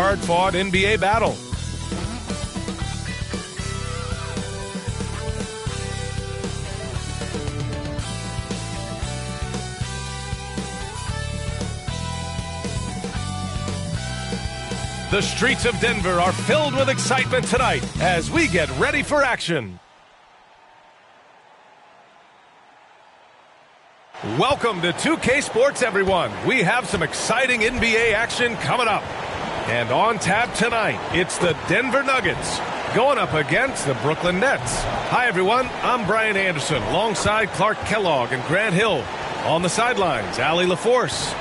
hard-fought NBA battle. The streets of Denver are filled with excitement tonight as we get ready for action. Welcome to 2K Sports, everyone. We have some exciting NBA action coming up. And on tap tonight, it's the Denver Nuggets going up against the Brooklyn Nets. Hi, everyone. I'm Brian Anderson alongside Clark Kellogg and Grant Hill. On the sidelines, Allie LaForce.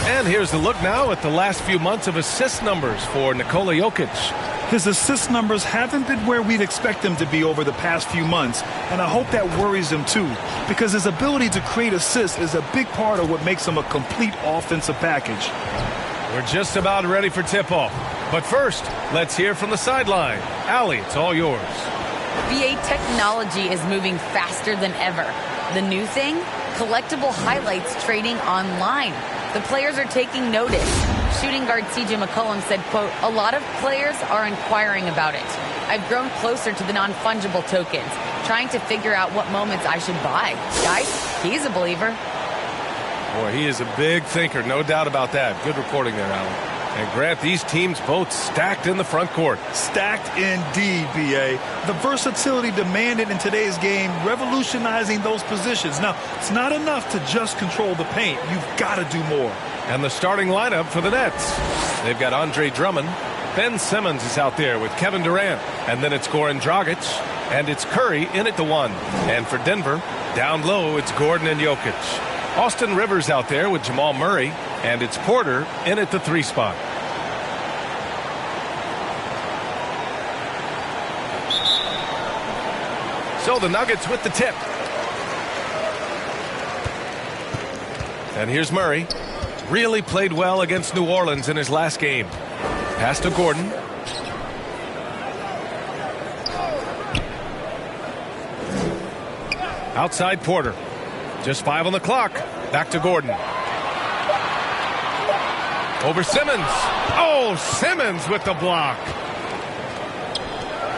And here's a look now at the last few months of assist numbers for Nikola Jokic. His assist numbers haven't been where we'd expect them to be over the past few months, and I hope that worries him too, because his ability to create assists is a big part of what makes him a complete offensive package. We're just about ready for tip-off. But first, let's hear from the sideline. Allie, it's all yours. NBA technology is moving faster than ever. The new thing? Collectible highlights trading online. The players are taking notice. Shooting guard CJ McCollum said, quote, "A lot of players are inquiring about it. I've grown closer to the non-fungible tokens, trying to figure out what moments I should buy." Guys, he's a believer. Boy, he is a big thinker, no doubt about that. Good reporting there, Alan. And Grant, these teams both stacked in the front court. Stacked indeed, B.A. The versatility demanded in today's game, revolutionizing those positions. Now, it's not enough to just control the paint. You've got to do more. And the starting lineup for the Nets. They've got Andre Drummond. Ben Simmons is out there with Kevin Durant. And then it's Goran Dragic. And it's Curry in at the 1. And for Denver, down low, it's Gordon and Jokic. Austin Rivers out there with Jamal Murray. And it's Porter in at the 3 spot. So the Nuggets with the tip. And here's Murray. Really played well against New Orleans in his last game. Pass to Gordon. Outside Porter. Just 5 on the clock. Back to Gordon. Over Simmons. Oh, Simmons with the block.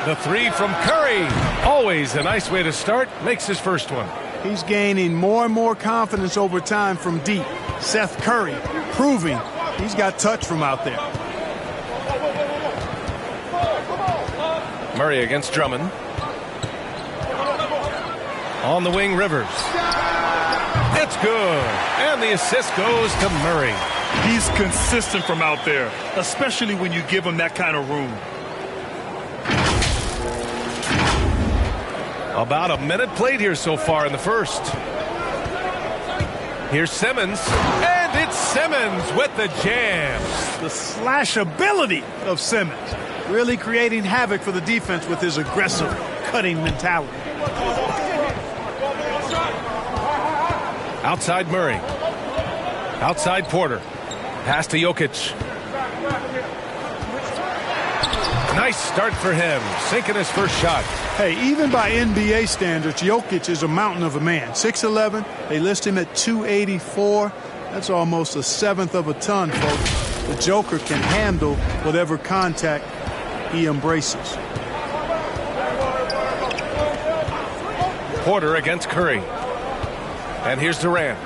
The 3 from Curry. Always a nice way to start. Makes his first one. He's gaining more and more confidence over time from deep. Seth Curry proving he's got touch from out there. Murray against Drummond. On the wing, Rivers. It's good. And the assist goes to Murray. He's consistent from out there, especially when you give him that kind of room. About a minute played here so far in the first. Here's Simmons, and it's Simmons with the jam. The slash ability of Simmons, really creating havoc for the defense with his aggressive cutting mentality. Outside Murray. Outside Porter. Pass to Jokic. Nice start for him, sinking his first shot. Hey, even by NBA standards, Jokic is a mountain of a man. 6'11", they list him at 284. That's almost a seventh of a ton, folks. The Joker can handle whatever contact he embraces. Porter against Curry. And here's Durant.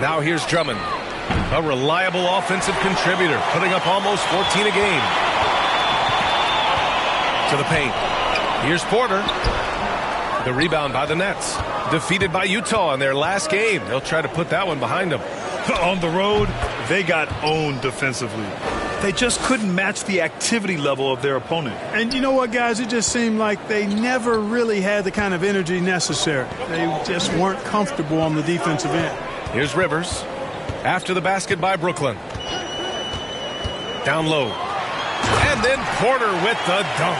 Now here's Drummond. A reliable offensive contributor, putting up almost 14 a game. To the paint. Here's Porter. The rebound by the Nets. Defeated by Utah in their last game. They'll try to put that one behind them. On the road, they got owned defensively. They just couldn't match the activity level of their opponent. And you know what, guys? It just seemed like they never really had the kind of energy necessary. They just weren't comfortable on the defensive end. Here's Rivers. After the basket by Brooklyn. Down low. And then Porter with the dunk.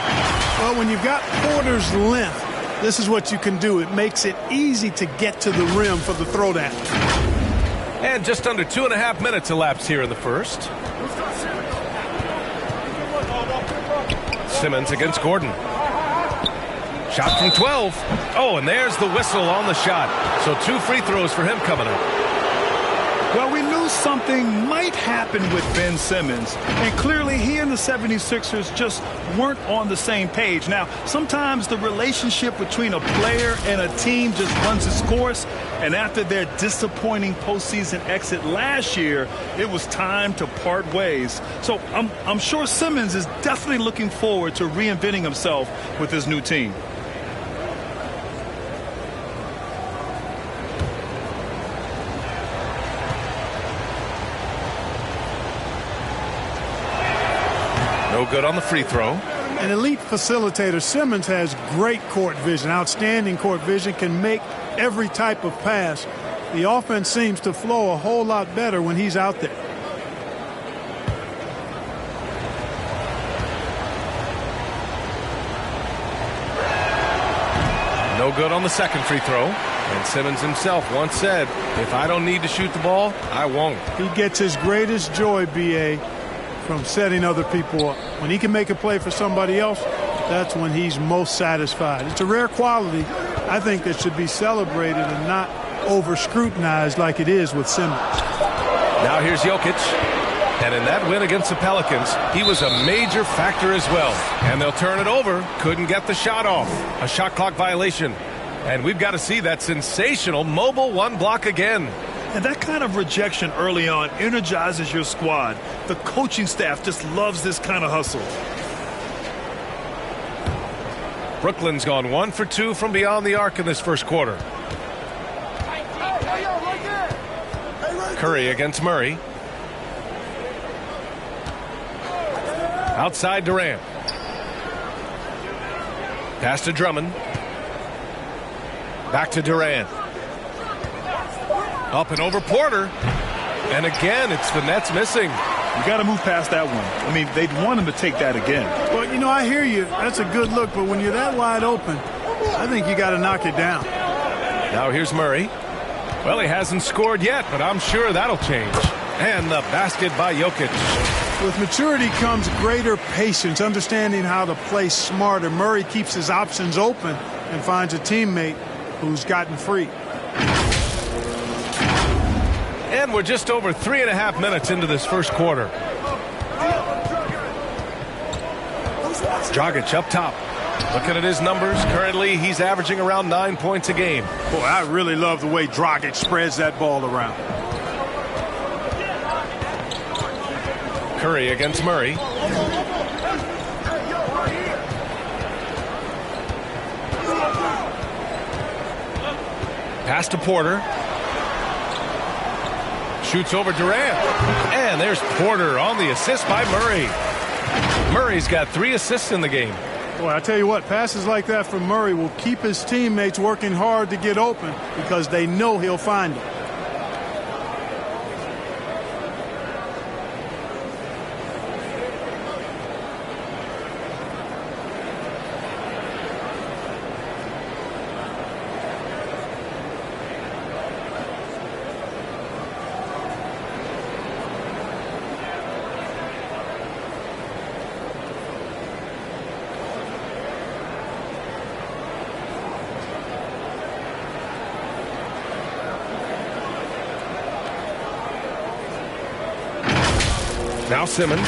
Well, when you've got Porter's length, this is what you can do. It makes it easy to get to the rim for the throwdown. And just under 2.5 minutes elapsed here in the first. Simmons against Gordon. Shot from 12. Oh, and there's the whistle on the shot. So 2 free throws for him coming up. Well, we knew knew something might happen with Ben Simmons, and clearly he and the 76ers just weren't on the same page. Now, sometimes the relationship between a player and a team just runs its course, and after their disappointing postseason exit last year, it was time to part ways. So I'm sure Simmons is definitely looking forward to reinventing himself with his new team. No good on the free throw. An elite facilitator, Simmons has great court vision, outstanding court vision, can make every type of pass. The offense seems to flow a whole lot better when he's out there. No good on the second free throw. And Simmons himself once said, if I don't need to shoot the ball, I won't. He gets his greatest joy, B.A., from setting other people up. When he can make a play for somebody else, that's when he's most satisfied. It's a rare quality, I think, that should be celebrated and not over-scrutinized like it is with Simmons. Now here's Jokic. And in that win against the Pelicans, he was a major factor as well. And they'll turn it over. Couldn't get the shot off. A shot clock violation. And we've got to see that sensational mobile one block again. And that kind of rejection early on energizes your squad. The coaching staff just loves this kind of hustle. Brooklyn's gone 1 for 2 from beyond the arc in this first quarter. Curry against Murray. Outside Durant. Pass to Drummond. Back to Durant. Up and over Porter. And again, it's the Nets missing. You got to move past that one. I mean, they'd want him to take that again. Well, you know, I hear you. That's a good look. But when you're that wide open, I think you got to knock it down. Now here's Murray. Well, he hasn't scored yet, but I'm sure that'll change. And the basket by Jokic. With maturity comes greater patience, understanding how to play smarter. Murray keeps his options open and finds a teammate who's gotten free. And we're just over 3.5 minutes into this first quarter. Dragic up top. Looking at his numbers, currently he's averaging around 9 points a game. Boy, I really love the way Dragic spreads that ball around. Curry against Murray. Pass to Porter. Shoots over Durant. And there's Porter on the assist by Murray. Murray's got 3 assists in the game. Boy, I tell you what, passes like that from Murray will keep his teammates working hard to get open because they know he'll find them. Now Simmons.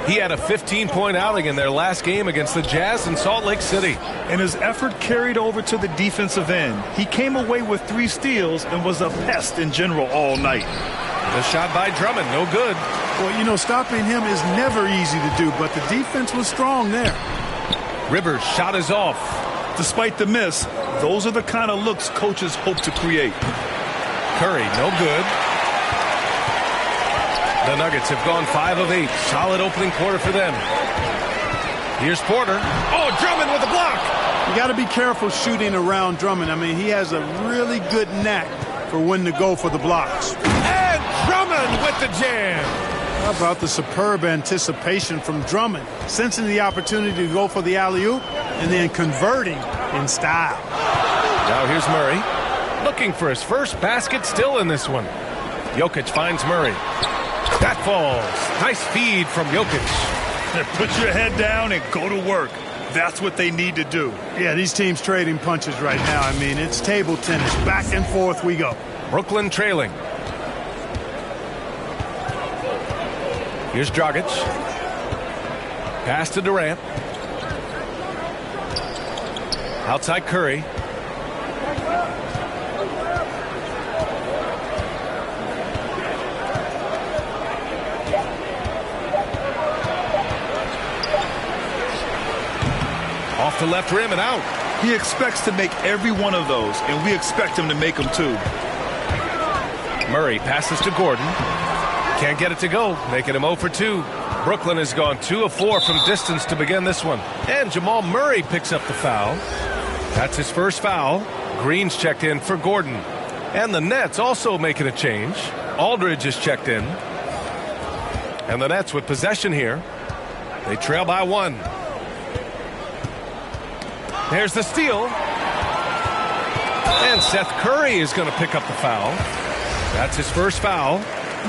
He had a 15-point outing in their last game against the Jazz in Salt Lake City. And his effort carried over to the defensive end. He came away with 3 steals and was a pest in general all night. The shot by Drummond, no good. Well, you know, stopping him is never easy to do, but the defense was strong there. Rivers' shot is off. Despite the miss, those are the kind of looks coaches hope to create. Curry, no good. The Nuggets have gone 5 of 8. Solid opening quarter for them. Here's Porter. Oh, Drummond with the block. You got to be careful shooting around Drummond. I mean, he has a really good knack for when to go for the blocks. And Drummond with the jam. How about the superb anticipation from Drummond, sensing the opportunity to go for the alley-oop and then converting in style. Now here's Murray. Looking for his first basket still in this one. Jokic finds Murray. That falls. Nice feed from Jokic. Put your head down and go to work. That's what they need to do. Yeah, these teams trading punches right now. I mean, it's table tennis. Back and forth we go. Brooklyn trailing. Here's Dragic. Pass to Durant. Outside Curry. Off the left rim and out. He expects to make every one of those, and we expect him to make them too. Murray passes to Gordon. Can't get it to go, making him 0 for 2. Brooklyn has gone 2 of 4 from distance to begin this one. And Jamal Murray picks up the foul. That's his first foul. Green's checked in for Gordon. And the Nets also making a change. Aldridge is checked in. And the Nets with possession here. They trail by 1. There's the steal. And Seth Curry is going to pick up the foul. That's his first foul.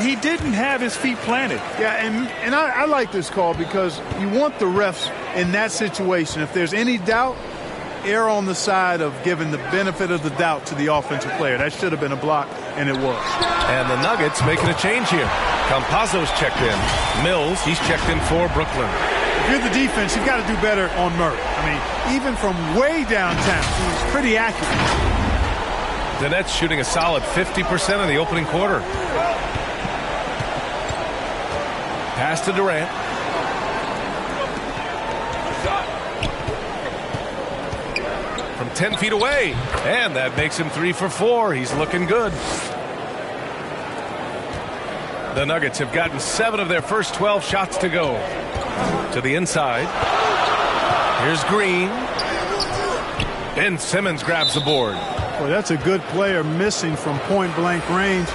He didn't have his feet planted. Yeah, and I like this call because you want the refs in that situation. If there's any doubt, err on the side of giving the benefit of the doubt to the offensive player. That should have been a block, and it was. And the Nuggets making a change here. Campazzo's checked in. Mills, he's checked in for Brooklyn. If you're the defense, you've got to do better on Murray. I mean, even from way downtown, he's pretty accurate. The Nets shooting a solid 50% in the opening quarter. Pass to Durant. From 10 feet away. And that makes him 3 for 4. He's looking good. The Nuggets have gotten 7 of their first 12 shots to go. To the inside. Here's Green. Ben Simmons grabs the board. Boy, that's a good player missing from point-blank range.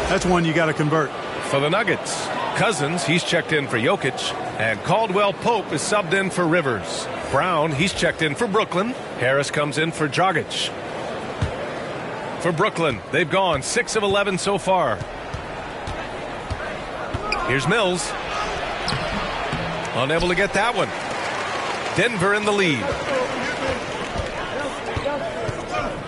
That's one you got to convert. For the Nuggets, Cousins, he's checked in for Jokic. And Caldwell Pope is subbed in for Rivers. Brown, he's checked in for Brooklyn. Harris comes in for Dragic. For Brooklyn, they've gone 6 of 11 so far. Here's Mills. Unable to get that one. Denver in the lead.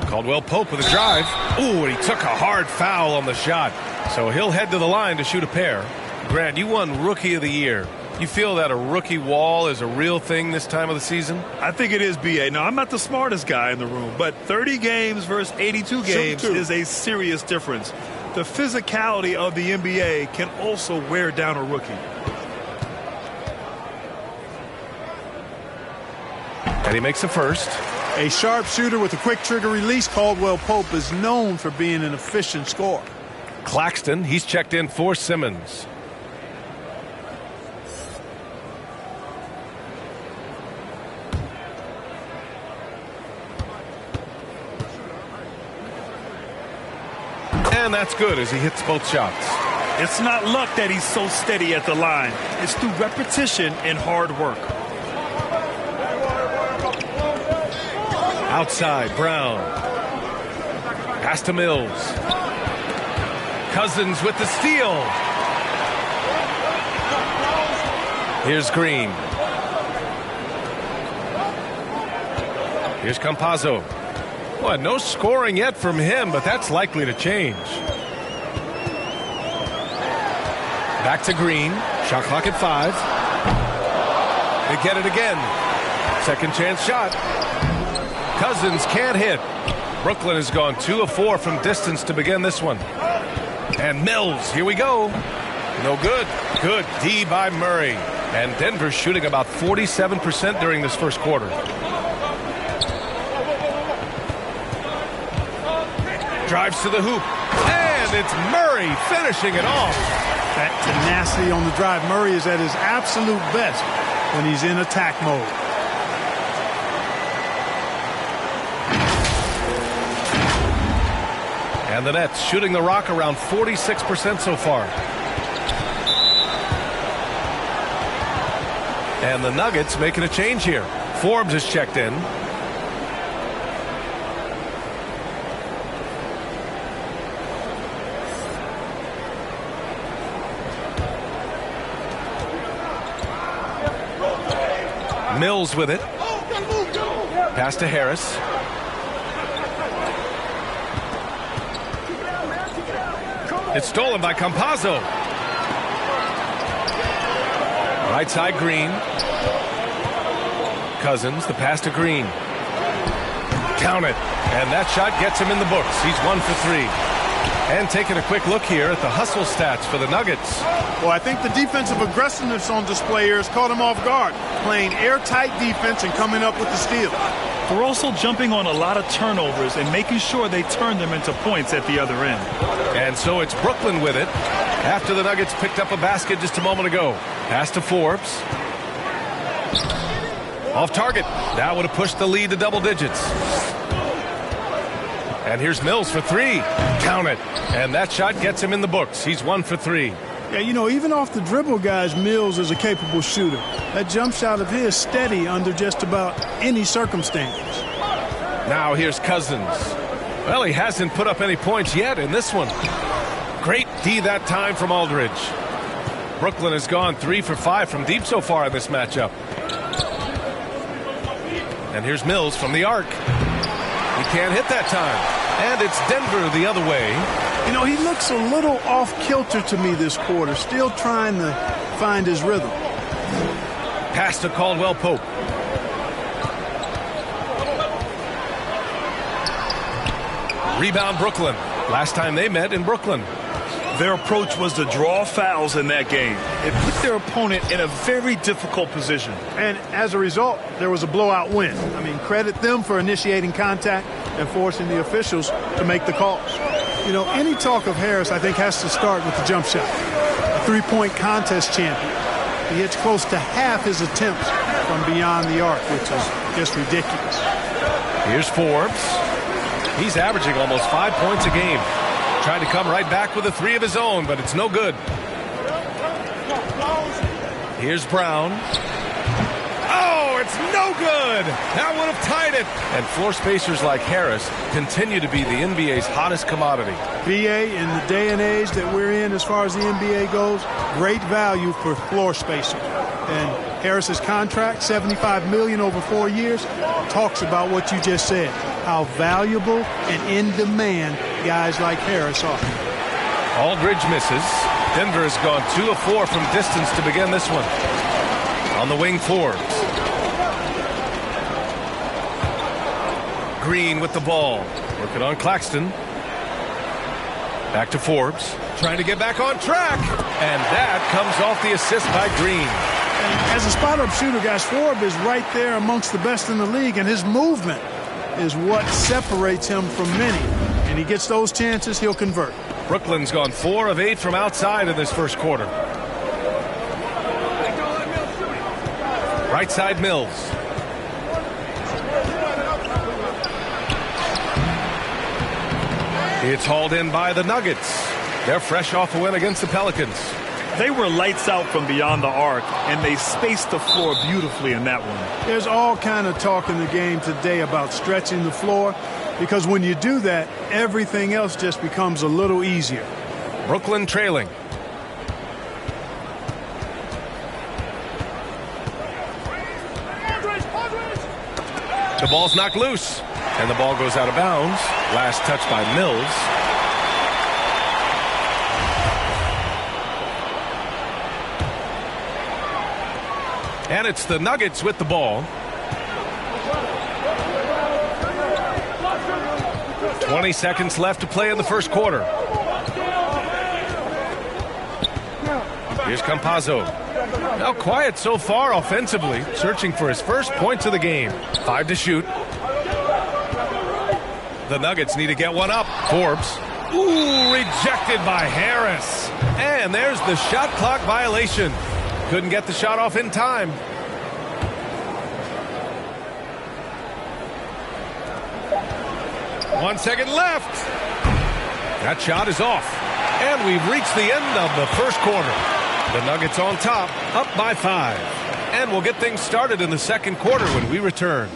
Caldwell Pope with a drive. Ooh, and he took a hard foul on the shot. So he'll head to the line to shoot a pair. Grant, you won Rookie of the Year. You feel that a rookie wall is a real thing this time of the season? I think it is, B.A. Now, I'm not the smartest guy in the room, but 30 games versus 82 games is a serious difference. The physicality of the NBA can also wear down a rookie. And he makes the first. A sharp shooter with a quick trigger release. Caldwell Pope is known for being an efficient scorer. Claxton, he's checked in for Simmons. And that's good as he hits both shots. It's not luck that he's so steady at the line. It's through repetition and hard work. Outside, Brown. Pass to Mills. Cousins with the steal. Here's Green. Here's Campazzo. Well, no scoring yet from him, but that's likely to change. Back to Green. Shot clock at 5. They get it again. Second chance shot. Cousins can't hit. Brooklyn has gone 2 of 4 from distance to begin this one. And Mills, here we go. No good. Good D by Murray. And Denver's shooting about 47% during this first quarter. Drives to the hoop. And it's Murray finishing it off. That tenacity on the drive. Murray is at his absolute best when he's in attack mode. And the Nets shooting the rock around 46% so far. And the Nuggets making a change here. Forbes is checked in. Mills with it. Pass to Harris. It's stolen by Campazzo. Right side, Green. Cousins, the pass to Green. Count it. And that shot gets him in the books. He's 1 for 3. And taking a quick look here at the hustle stats for the Nuggets. Well, I think the defensive aggressiveness on display here has caught him off guard. Playing airtight defense and coming up with the steal. They're also jumping on a lot of turnovers and making sure they turn them into points at the other end. And so it's Brooklyn with it after the Nuggets picked up a basket just a moment ago. Pass to Forbes. Off target. That would have pushed the lead to double digits. And here's Mills for 3. Count it. And that shot gets him in the books. He's 1 for 3. Yeah, you know, even off the dribble, guys, Mills is a capable shooter. That jump shot of his steady under just about any circumstance. Now here's Cousins. Well, he hasn't put up any points yet in this one. Great D that time from Aldridge. Brooklyn has gone 3 for 5 from deep so far in this matchup. And here's Mills from the arc. He can't hit that time. And it's Denver the other way. You know, he looks a little off-kilter to me this quarter, still trying to find his rhythm. Pass to Caldwell Pope. Rebound Brooklyn. Last time they met in Brooklyn. Their approach was to draw fouls in that game. It put their opponent in a very difficult position. And as a result, there was a blowout win. I mean, credit them for initiating contact and forcing the officials to make the calls. You know, any talk of Harris, I think, has to start with the jump shot. A three-point contest champion. He hits close to half his attempts from beyond the arc, which is just ridiculous. Here's Forbes. He's averaging almost 5 points a game. Tried to come right back with a 3 of his own, but it's no good. Here's Brown. Oh, it's no good. That would have tied it. And floor spacers like Harris continue to be the NBA's hottest commodity. BA, in the day and age that we're in as far as the NBA goes, great value for floor spacers. And Harris's contract, $75 million over 4 years, talks about what you just said, how valuable and in demand guys like Harris are. Aldridge misses. Denver has gone 2 of 4 from distance to begin this one. On the wing, Forbes. Green with the ball. Working on Claxton. Back to Forbes. Trying to get back on track. And that comes off the assist by Green. And as a spot-up shooter, guys, Forbes is right there amongst the best in the league, and his movement is what separates him from many. And he gets those chances, he'll convert. Brooklyn's gone 4 of 8 from outside in this first quarter. Right side, Mills. It's hauled in by the Nuggets. They're fresh off a win against the Pelicans. They were lights out from beyond the arc, and they spaced the floor beautifully in that one. There's all kind of talk in the game today about stretching the floor, because when you do that, everything else just becomes a little easier. Brooklyn trailing. The ball's knocked loose, and the ball goes out of bounds. Last touch by Mills. And it's the Nuggets with the ball. 20 seconds left to play in the first quarter. Here's Campazzo. Now quiet so far offensively, searching for his first points of the game. 5 to shoot. The Nuggets need to get one up. Forbes. Ooh, rejected by Harris. And there's the shot clock violation. Couldn't get the shot off in time. One second left. That shot is off. And we've reached the end of the first quarter. The Nuggets on top, up by 5. And we'll get things started in the second quarter when we return.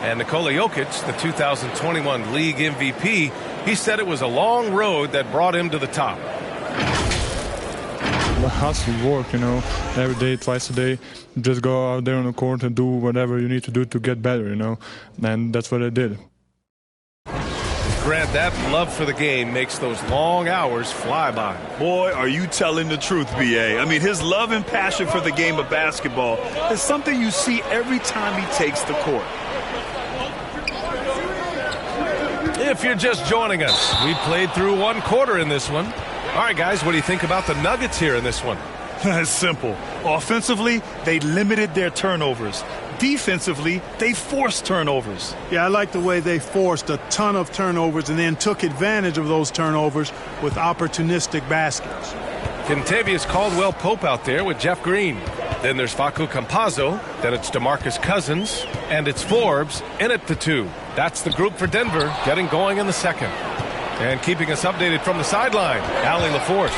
And Nikola Jokic, the 2021 league MVP, he said it was a long road that brought him to the top. But hustle, work, every day, twice a day. Just go out there on the court and do whatever you need to do to get better, and that's what I did. Grant, that love for the game makes those long hours fly by. Boy, are you telling the truth, B.A. I mean, his love and passion for the game of basketball is something you see every time he takes the court. If you're just joining us, we played through one quarter in this one. All right, guys, what do you think about the Nuggets here in this one? It's simple. Offensively, they limited their turnovers. Defensively, they forced turnovers. Yeah, I like the way they forced a ton of turnovers and then took advantage of those turnovers with opportunistic baskets. Kentavious Caldwell-Pope out there with Jeff Green. Then there's Facu Campazzo. Then it's DeMarcus Cousins. And it's Forbes in at the 2. That's the group for Denver getting going in the second. And keeping us updated from the sideline, Allie LaForce.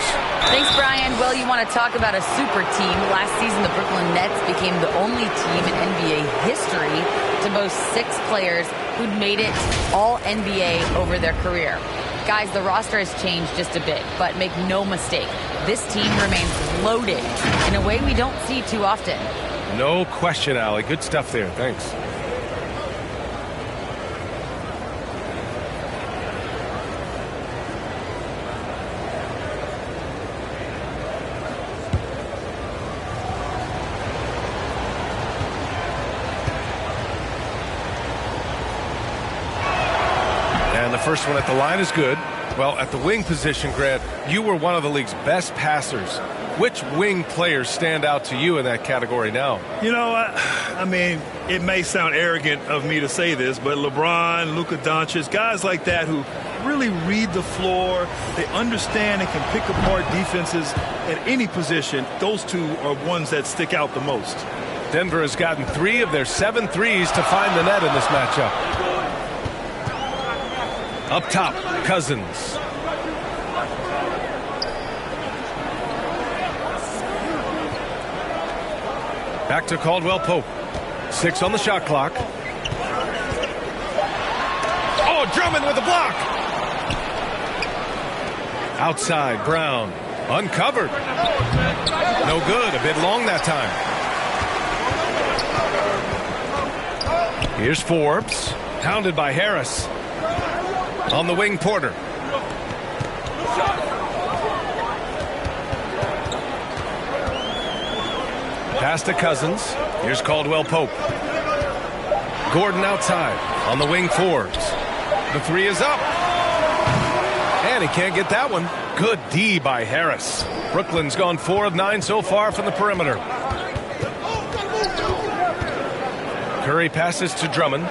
Thanks, Brian. Well, you want to talk about a super team. Last season, the Brooklyn Nets became the only team in NBA history to boast 6 players who'd made it all NBA over their career. Guys, the roster has changed just a bit, but make no mistake, this team remains loaded in a way we don't see too often. No question, Allie. Good stuff there. Thanks. First one at the line is good. Well, at the wing position, Grant, you were one of the league's best passers. Which wing players stand out to you in that category now? I mean, it may sound arrogant of me to say this, but LeBron, Luka Doncic, guys like that who really read the floor, they understand and can pick apart defenses at any position. Those two are ones that stick out the most. Denver has gotten 3 of their 7 threes to find the net in this matchup. Up top, Cousins. Back to Caldwell-Pope. 6 on the shot clock. Oh, Drummond with a block. Outside, Brown. Uncovered. No good. A bit long that time. Here's Forbes. Pounded by Harris. On the wing, Porter. Pass to Cousins. Here's Caldwell-Pope. Gordon outside. On the wing, Forbes. The 3 is up. And he can't get that one. Good D by Harris. Brooklyn's gone 4 of 9 so far from the perimeter. Curry passes to Drummond.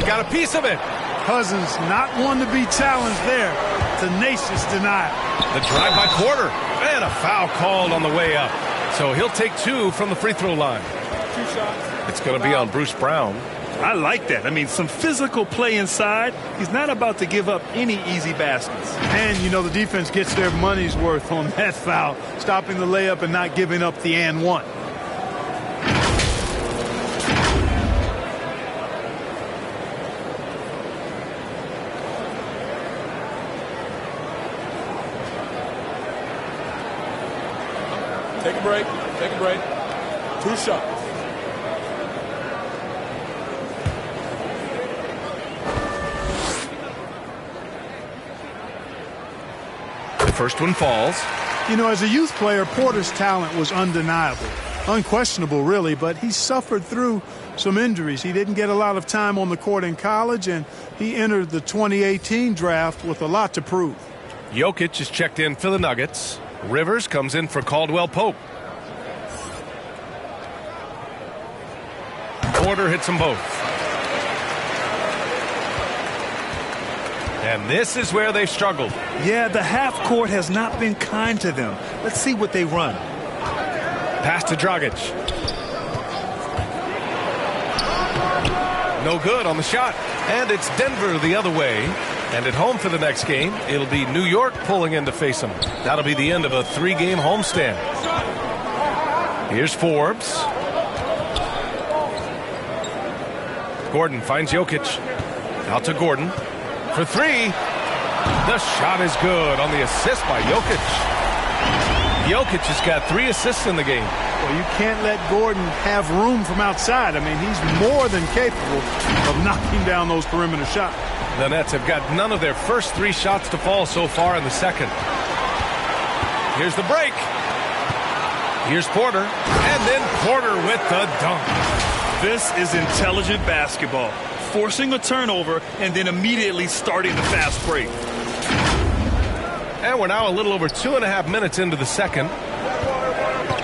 Got a piece of it. Cousins not one to be challenged there. Tenacious denial. The drive by Porter. And a foul called on the way up. So he'll take 2 from the free throw line. It's going to be on Bruce Brown. I like that. I mean, some physical play inside. He's not about to give up any easy baskets. And, the defense gets their money's worth on that foul. Stopping the layup and not giving up the and one. Take a break. 2 shots. The first one falls. As a youth player, Porter's talent was undeniable. Unquestionable, really, but he suffered through some injuries. He didn't get a lot of time on the court in college, and he entered the 2018 draft with a lot to prove. Jokic is checked in for the Nuggets. Rivers comes in for Caldwell-Pope. Porter hits them both. And this is where they've struggled. Yeah, the half court has not been kind to them. Let's see what they run. Pass to Dragic. No good on the shot. And it's Denver the other way. And at home for the next game, it'll be New York pulling in to face them. That'll be the end of a 3-game homestand. Here's Forbes. Gordon finds Jokic. Out to Gordon for three. The shot is good on the assist by Jokic. Jokic has got 3 assists in the game. Well, you can't let Gordon have room from outside. I mean, he's more than capable of knocking down those perimeter shots. The Nets have got none of their first 3 shots to fall so far in the second. Here's the break. Here's Porter. And then Porter with the dunk. This is intelligent basketball. Forcing a turnover and then immediately starting the fast break. And we're now a little over 2.5 minutes into the second.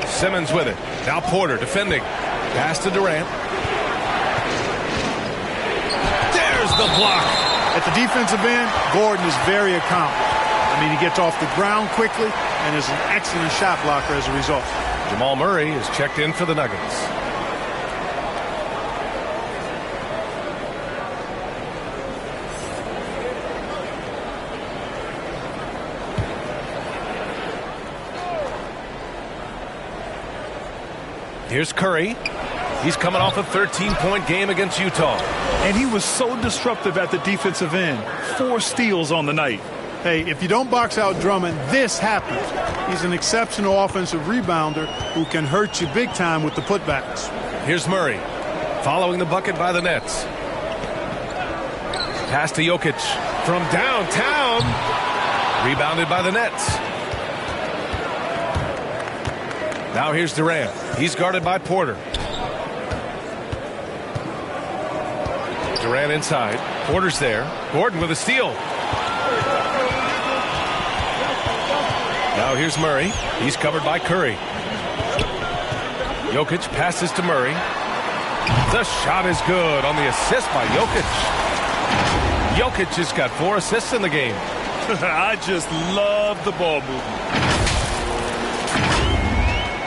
Simmons with it. Now Porter defending. Pass to Durant. There's the block. At the defensive end, Gordon is very accomplished. I mean, he gets off the ground quickly and is an excellent shot blocker as a result. Jamal Murray is checked in for the Nuggets. Here's Curry. He's coming off a 13-point game against Utah. And he was so disruptive at the defensive end. 4 steals on the night. Hey, if you don't box out Drummond, this happens. He's an exceptional offensive rebounder who can hurt you big time with the putbacks. Here's Murray, following the bucket by the Nets. Pass to Jokic from downtown. Rebounded by the Nets. Now here's Durant. He's guarded by Porter. Durant inside. Porter's there. Gordon with a steal. Now here's Murray. He's covered by Curry. Jokic passes to Murray. The shot is good on the assist by Jokic. Jokic has got 4 assists in the game. I just love the ball movement.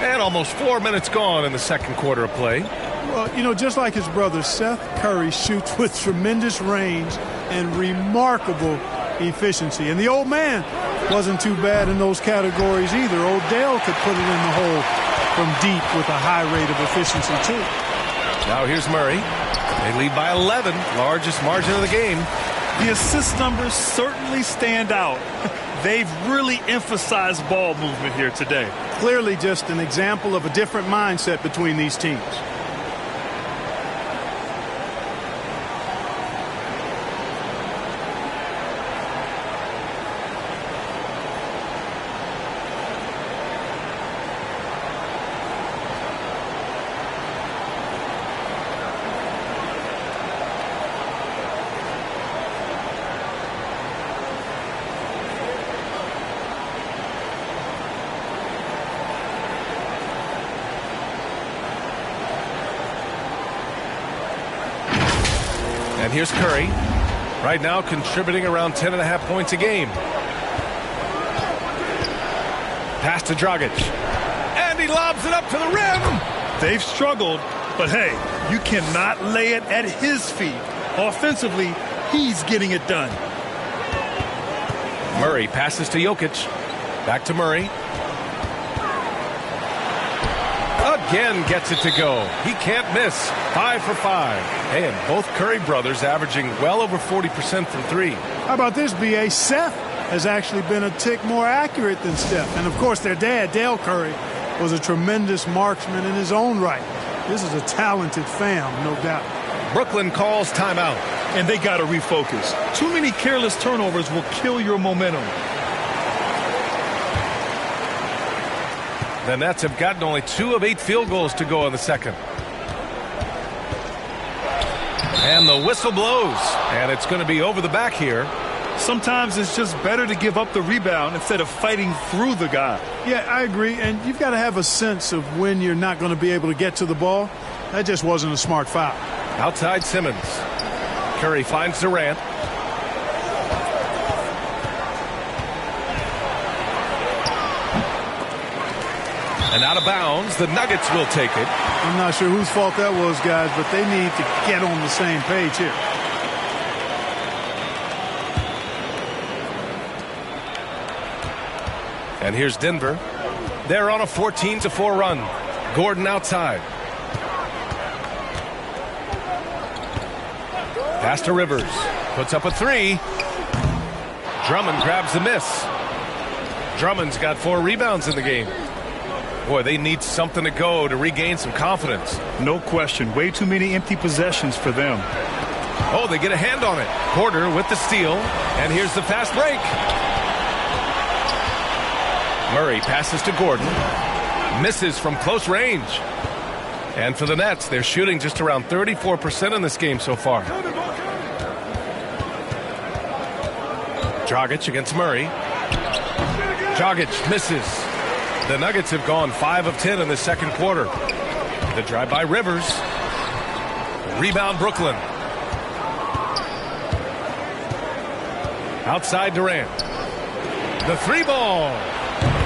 And almost 4 minutes gone in the second quarter of play. Well, you know, just like his brother, Seth Curry shoots with tremendous range and remarkable efficiency. And the old man wasn't too bad in those categories either. Odell could put it in the hole from deep with a high rate of efficiency, too. Now here's Murray. They lead by 11, largest margin of the game. The assist numbers certainly stand out. They've really emphasized ball movement here today. Clearly just an example of a different mindset between these teams. And here's Curry, right now contributing around 10.5 points a game. Pass to Dragic. And he lobs it up to the rim. They've struggled, but hey, you cannot lay it at his feet. Offensively, he's getting it done. Murray passes to Jokic. Back to Murray. Again gets it to go. He can't miss. 5 for 5. And both Curry brothers averaging well over 40% from 3. How about this, B.A.? Seth has actually been a tick more accurate than Steph. And, of course, their dad, Dale Curry, was a tremendous marksman in his own right. This is a talented fam, no doubt. Brooklyn calls timeout. And they got to refocus. Too many careless turnovers will kill your momentum. The Nets have gotten only 2 of 8 field goals to go in the second. And the whistle blows. And it's going to be over the back here. Sometimes it's just better to give up the rebound instead of fighting through the guy. Yeah, I agree. And you've got to have a sense of when you're not going to be able to get to the ball. That just wasn't a smart foul. Outside Simmons. Curry finds Durant. And out of bounds, the Nuggets will take it. I'm not sure whose fault that was, guys, but they need to get on the same page here. And here's Denver. They're on a 14-4 run. Gordon outside. Pass to Rivers. Puts up a three. Drummond grabs the miss. Drummond's got 4 rebounds in the game. Boy, they need something to go to regain some confidence. No question. Way too many empty possessions for them. Oh, they get a hand on it. Porter with the steal. And here's the fast break. Murray passes to Gordon. Misses from close range. And for the Nets, they're shooting just around 34% in this game so far. Dragic against Murray. Dragic misses. The Nuggets have gone 5 of 10 in the second quarter. The drive by Rivers. Rebound Brooklyn. Outside Durant. The 3 ball.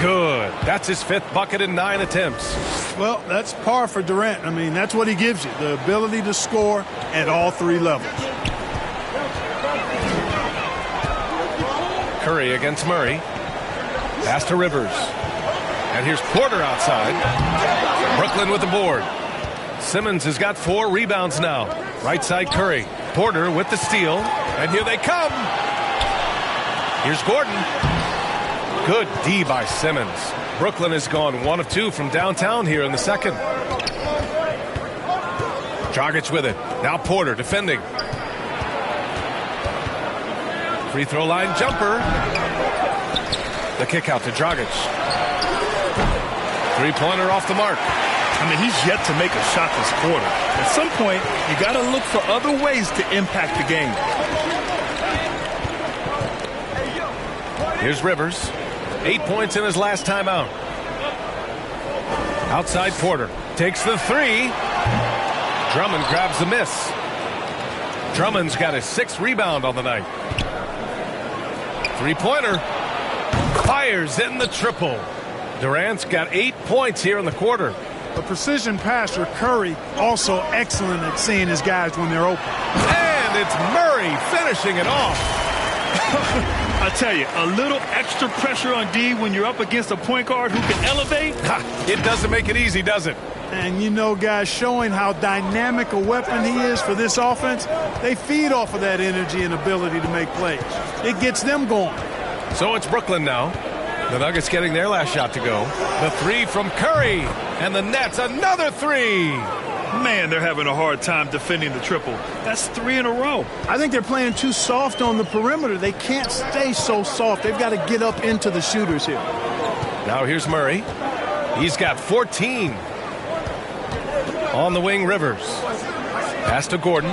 Good. That's his 5th bucket in 9 attempts. Well, that's par for Durant. I mean, that's what he gives you, the ability to score at all 3 levels. Curry against Murray. Pass to Rivers. And here's Porter outside. Brooklyn with the board. Simmons has got 4 rebounds now. Right side Curry. Porter with the steal. And here they come. Here's Gordon. Good D by Simmons. Brooklyn has gone 1 of 2 from downtown here in the second. Dragic with it. Now Porter defending. Free throw line jumper. The kick out to Dragic. 3-pointer off the mark. I mean, he's yet to make a shot this quarter. At some point, you got to look for other ways to impact the game. Here's Rivers. 8 points in his last timeout. Outside Porter. Takes the 3. Drummond grabs the miss. Drummond's got his 6th rebound on the night. 3-pointer. Fires in the triple. Durant's got 8 points here in the quarter. A precision passer, Curry, also excellent at seeing his guys when they're open. And it's Murray finishing it off. I tell you, a little extra pressure on D when you're up against a point guard who can elevate. It doesn't make it easy, does it? And you know, guys, showing how dynamic a weapon he is for this offense, they feed off of that energy and ability to make plays. It gets them going. So it's Brooklyn now. The Nuggets getting their last shot to go. The 3 from Curry. And the Nets, another 3. Man, they're having a hard time defending the triple. That's 3 in a row. I think they're playing too soft on the perimeter. They can't stay so soft. They've got to get up into the shooters here. Now here's Murray. He's got 14. On the wing, Rivers. Pass to Gordon.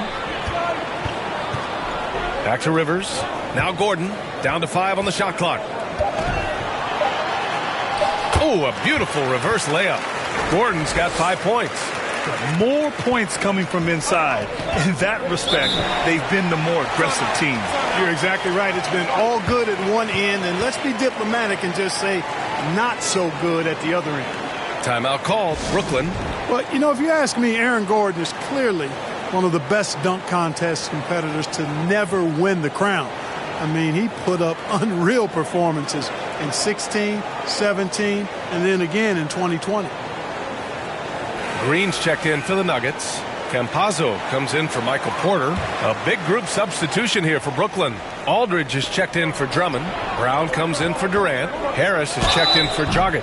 Back to Rivers. Now Gordon. Down to 5 on the shot clock. Oh, a beautiful reverse layup. Gordon's got 5 points. More points coming from inside. In that respect, they've been the more aggressive team. You're exactly right. It's been all good at one end, and let's be diplomatic and just say not so good at the other end. Timeout called. Brooklyn. But, you know, if you ask me, Aaron Gordon is clearly one of the best dunk contest competitors to never win the crown. I mean, he put up unreal performances in 16, 17, and then again in 2020. Green's checked in for the Nuggets. Campazzo comes in for Michael Porter. A big group substitution here for Brooklyn. Aldridge is checked in for Drummond. Brown comes in for Durant. Harris is checked in for Dragic.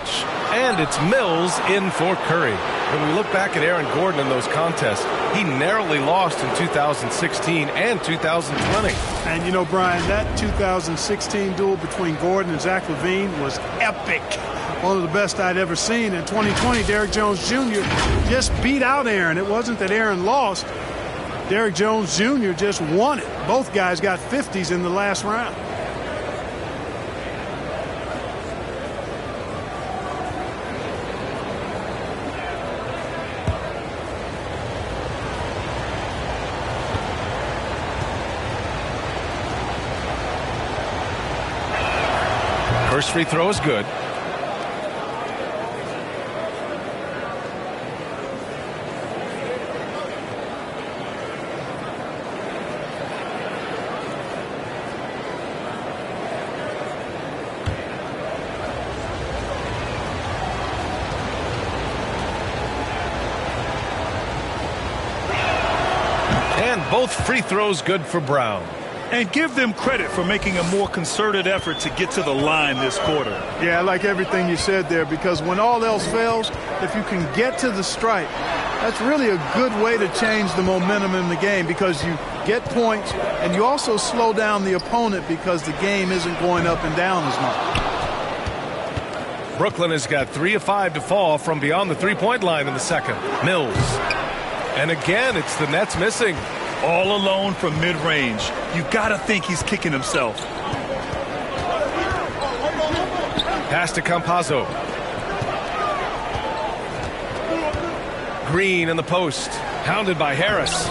And it's Mills in for Curry. When we look back at Aaron Gordon in those contests, he narrowly lost in 2016 and 2020. And you know, Brian, that 2016 duel between Gordon and Zach LaVine was epic. One of the best I'd ever seen. In 2020, Derrick Jones Jr. just beat out Aaron. It wasn't that Aaron lost. Derrick Jones Jr. just won it. Both guys got 50s in the last round. First free throw is good. And both free throws good for Brown. And give them credit for making a more concerted effort to get to the line this quarter. Yeah, I like everything you said there, because when all else fails, if you can get to the stripe, that's really a good way to change the momentum in the game, because you get points and you also slow down the opponent because the game isn't going up and down as much. Brooklyn has got 3 of 5 to fall from beyond the three-point line in the second. Mills. And again, it's the Nets missing. All alone from mid-range. You gotta think he's kicking himself. Pass to Campazzo. Green in the post. Hounded by Harris.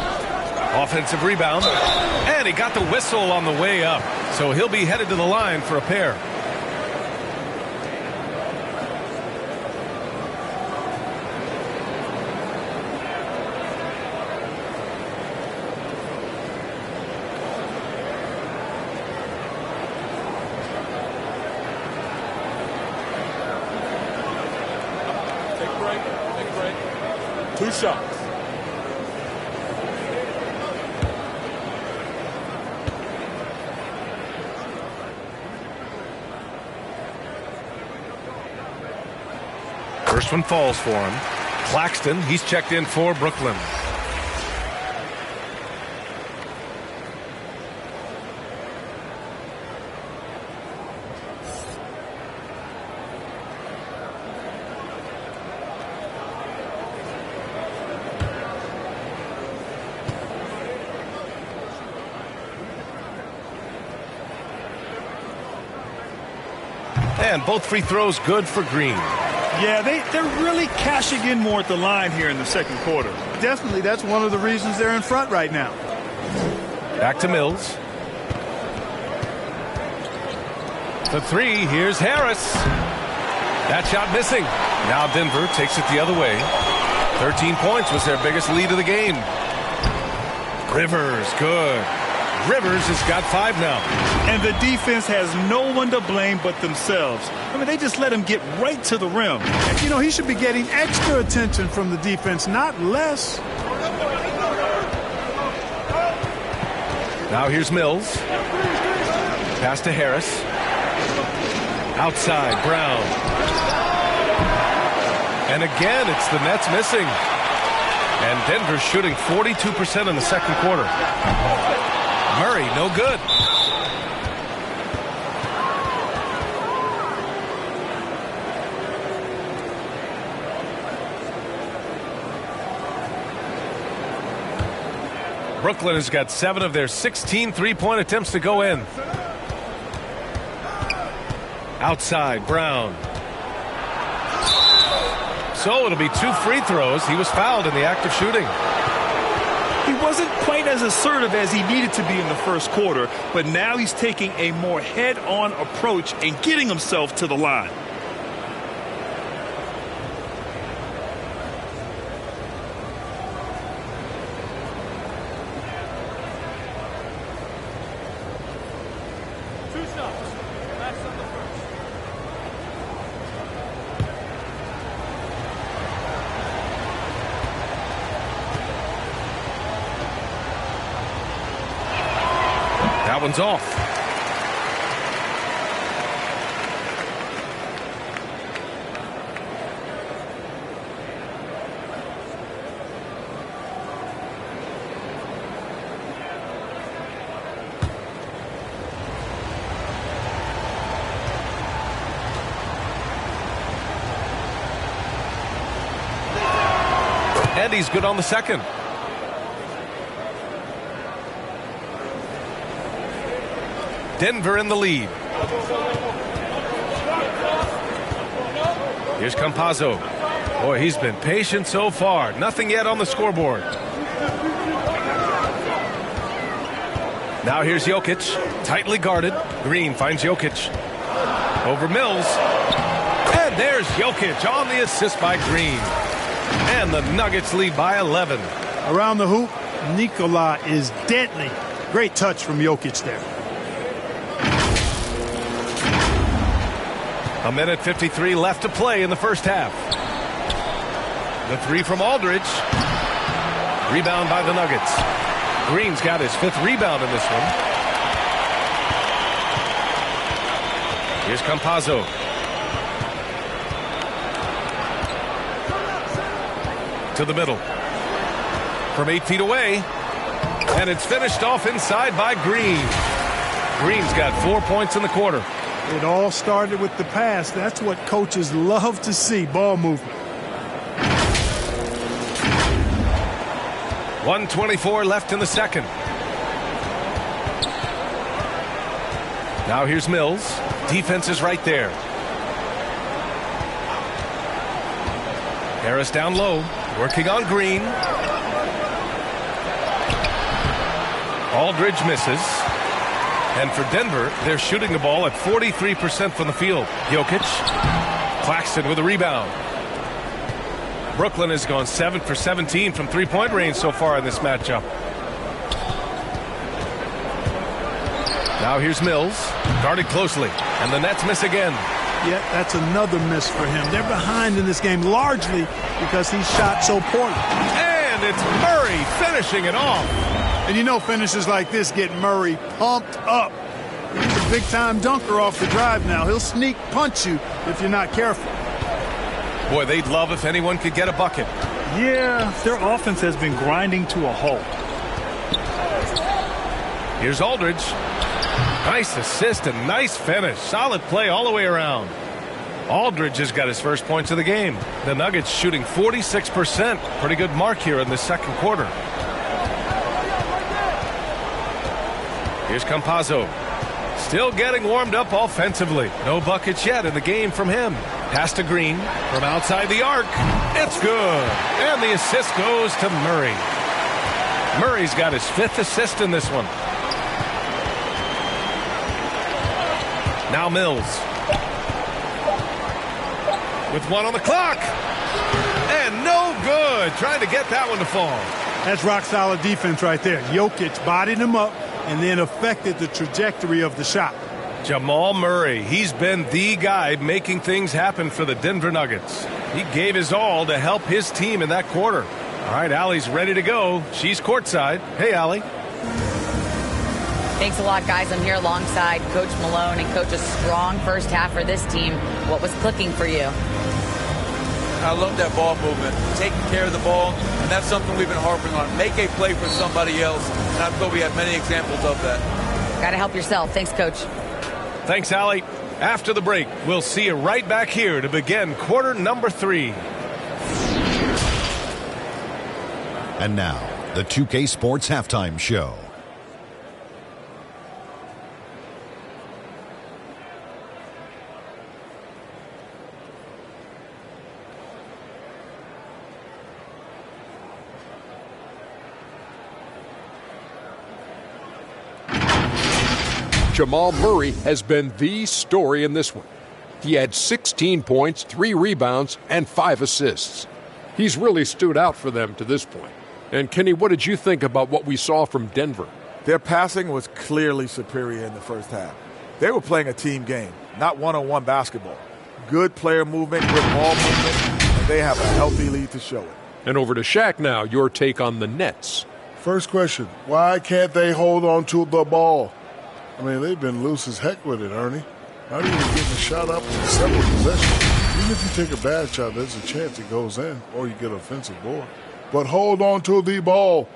Offensive rebound. And he got the whistle on the way up. So he'll be headed to the line for a pair. Two shots. First one falls for him. Claxton, he's checked in for Brooklyn. And both free throws good for Green. Yeah, they're really cashing in more at the line here in the second quarter. Definitely, that's one of the reasons they're in front right now. Back to Mills. The three, here's Harris. That shot missing. Now Denver takes it the other way. 13 points was their biggest lead of the game. Rivers, good. Rivers has got 5 now. And the defense has no one to blame but themselves. I mean, they just let him get right to the rim. And, you know, he should be getting extra attention from the defense, not less. Now here's Mills. Pass to Harris. Outside, Brown. And again, it's the Nets missing. And Denver's shooting 42% in the second quarter. Murray, no good. Brooklyn has got 7 of their 16 three-point attempts to go in. Outside, Brown. So it'll be 2 free throws. He was fouled in the act of shooting. He wasn't quite as assertive as he needed to be in the first quarter, but now he's taking a more head-on approach and getting himself to the line. That one's off. And he's good on the second. Denver in the lead. Here's Campazzo. Boy, he's been patient so far. Nothing yet on the scoreboard. Now here's Jokic. Tightly guarded. Green finds Jokic. Over Mills. And there's Jokic on the assist by Green. And the Nuggets lead by 11. Around the hoop, Nikola is deadly. Great touch from Jokic there. A minute 53 left to play in the first half. The three from Aldridge. Rebound by the Nuggets. Green's got his 5th rebound in this one. Here's Campazzo. To the middle. From 8 feet away. And it's finished off inside by Green. Green's got 4 points in the quarter. It all started with the pass. That's what coaches love to see, ball movement. 1:24 left in the second. Now here's Mills. Defense is right there. Harris down low, working on Green. Aldridge misses. And for Denver, they're shooting the ball at 43% from the field. Jokic. Claxton with a rebound. Brooklyn has gone 7 for 17 from three-point range so far in this matchup. Now here's Mills, guarded closely, and the Nets miss again. Yeah, that's another miss for him. They're behind in this game largely because he shot so poorly. And it's Murray finishing it off. And you know finishes like this get Murray pumped up. He's a big-time dunker off the drive now. He'll sneak punch you if you're not careful. Boy, they'd love if anyone could get a bucket. Yeah, their offense has been grinding to a halt. Here's Aldridge. Nice assist and nice finish. Solid play all the way around. Aldridge has got his first points of the game. The Nuggets shooting 46%. Pretty good mark here in the second quarter. Here's Campazzo. Still getting warmed up offensively. No buckets yet in the game from him. Pass to Green from outside the arc. It's good. And the assist goes to Murray. Murray's got his 5th assist in this one. Now Mills. With 1 on the clock. And no good. Trying to get that one to fall. That's rock-solid defense right there. Jokic bodied him up and then affected the trajectory of the shot. Jamal Murray, he's been the guy making things happen for the Denver Nuggets. He gave his all to help his team in that quarter. All right, Allie's ready to go. She's courtside. Hey, Allie. Thanks a lot, guys. I'm here alongside Coach Malone and Coach, a strong first half for this team. What was clicking for you? I love that ball movement, taking care of the ball, and that's something we've been harping on. Make a play for somebody else, and I feel we have many examples of that. Got to help yourself. Thanks, Coach. Thanks, Allie. After the break, we'll see you right back here to begin quarter number 3. And now, the 2K Sports Halftime Show. Jamal Murray has been the story in this one. He had 16 points, 3 rebounds, and 5 assists. He's really stood out for them to this point. And Kenny, what did you think about what we saw from Denver? Their passing was clearly superior in the first half. They were playing a team game, not one-on-one basketball. Good player movement, good ball movement, and they have a healthy lead to show it. And over to Shaq now, your take on the Nets. First question, why can't they hold on to the ball? I mean, they've been loose as heck with it, Ernie. Not even getting a shot up in several possessions. Even if you take a bad shot, there's a chance it goes in or you get an offensive board. But hold on to the ball.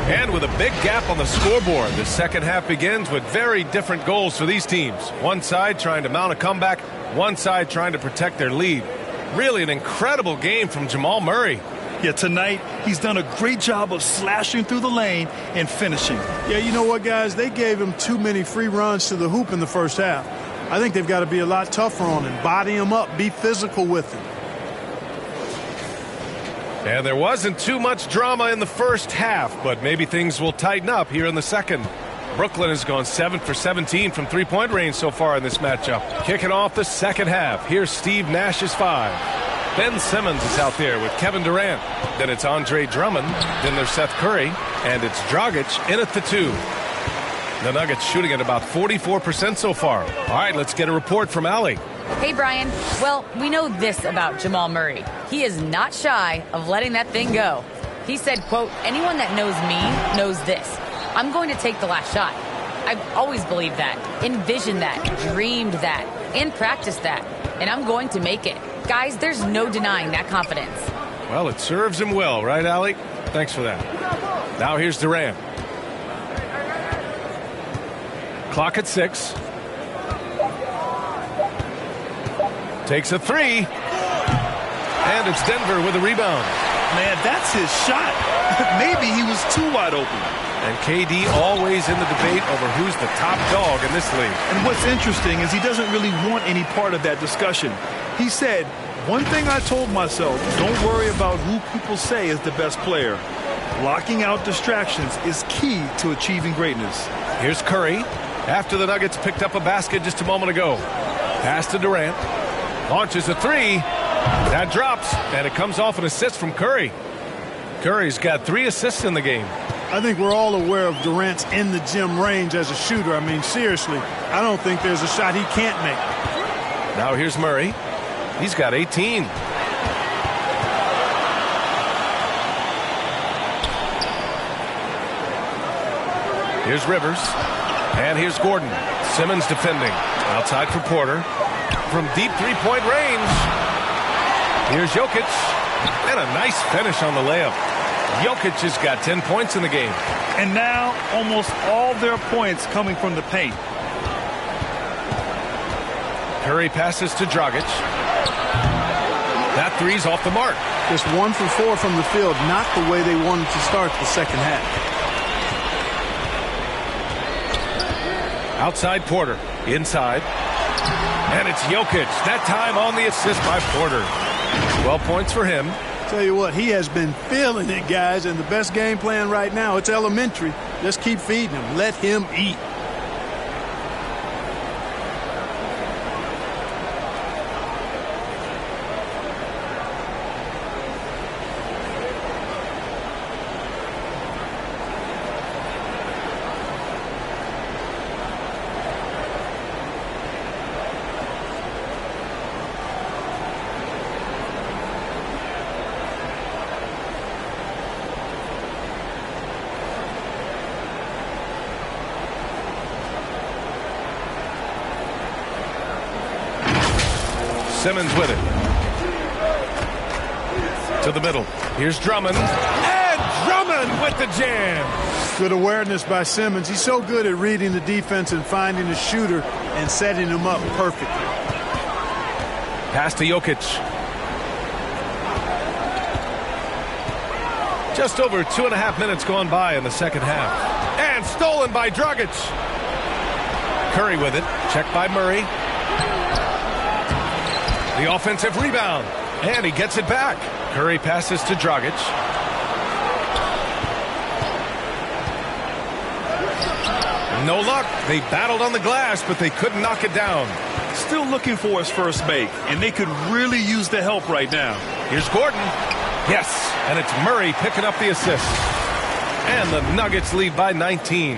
And with a big gap on the scoreboard, the second half begins with very different goals for these teams. One side trying to mount a comeback, one side trying to protect their lead. Really an incredible game from Jamal Murray. Yeah, tonight he's done a great job of slashing through the lane and finishing. Yeah, you know what, guys? They gave him too many free runs to the hoop in the first half. I think they've got to be a lot tougher on him. Body him up. Be physical with him. And there wasn't too much drama in the first half, but maybe things will tighten up here in the second. Brooklyn has gone 7 for 17 from three-point range so far in this matchup. Kicking off the second half, here's Steve Nash's 5. Ben Simmons is out there with Kevin Durant. Then it's Andre Drummond. Then there's Seth Curry. And it's Dragic in at the 2. The Nuggets shooting at about 44% so far. All right, let's get a report from Allie. Hey, Brian. Well, we know this about Jamal Murray. He is not shy of letting that thing go. He said, quote, anyone that knows me knows this. I'm going to take the last shot. I've always believed that, envisioned that, dreamed that, and practiced that. And I'm going to make it. Guys, there's no denying that confidence. Well, it serves him well, right, Allie? Thanks for that. Now here's Durant. Clock at 6. Takes a 3. And it's Denver with a rebound. Man, that's his shot. Maybe he was too wide open. And KD always in the debate over who's the top dog in this league. And what's interesting is he doesn't really want any part of that discussion. He said, one thing I told myself, don't worry about who people say is the best player. Blocking out distractions is key to achieving greatness. Here's Curry after the Nuggets picked up a basket just a moment ago. Pass to Durant. Launches a 3. That drops, and it comes off an assist from Curry. Curry's got 3 assists in the game. I think we're all aware of Durant's in-the-gym range as a shooter. I mean, seriously, I don't think there's a shot he can't make. Now here's Murray. He's got 18. Here's Rivers. And here's Gordon. Simmons defending. Outside for Porter. From deep three-point range. Here's Jokic. And a nice finish on the layup. Jokic has got 10 points in the game. And now almost all their points coming from the paint. Curry passes to Dragic. That 3's off the mark. Just 1 for 4 from the field. Not the way they wanted to start the second half. Outside Porter. Inside. And it's Jokic. That time on the assist by Porter. 12 points for him. Tell you what, he has been feeling it, guys, and the best game plan right now, it's elementary. Just keep feeding him. Let him eat. Simmons with it. To the middle. Here's Drummond. And Drummond with the jam. Good awareness by Simmons. He's so good at reading the defense and finding a shooter and setting him up perfectly. Pass to Jokic. Just over 2.5 minutes gone by in the second half. And stolen by Dragic. Curry with it. Checked by Murray. The offensive rebound. And he gets it back. Curry passes to Dragic. No luck. They battled on the glass, but they couldn't knock it down. Still looking for his first make, and they could really use the help right now. Here's Gordon. Yes, and it's Murray picking up the assist. And the Nuggets lead by 19.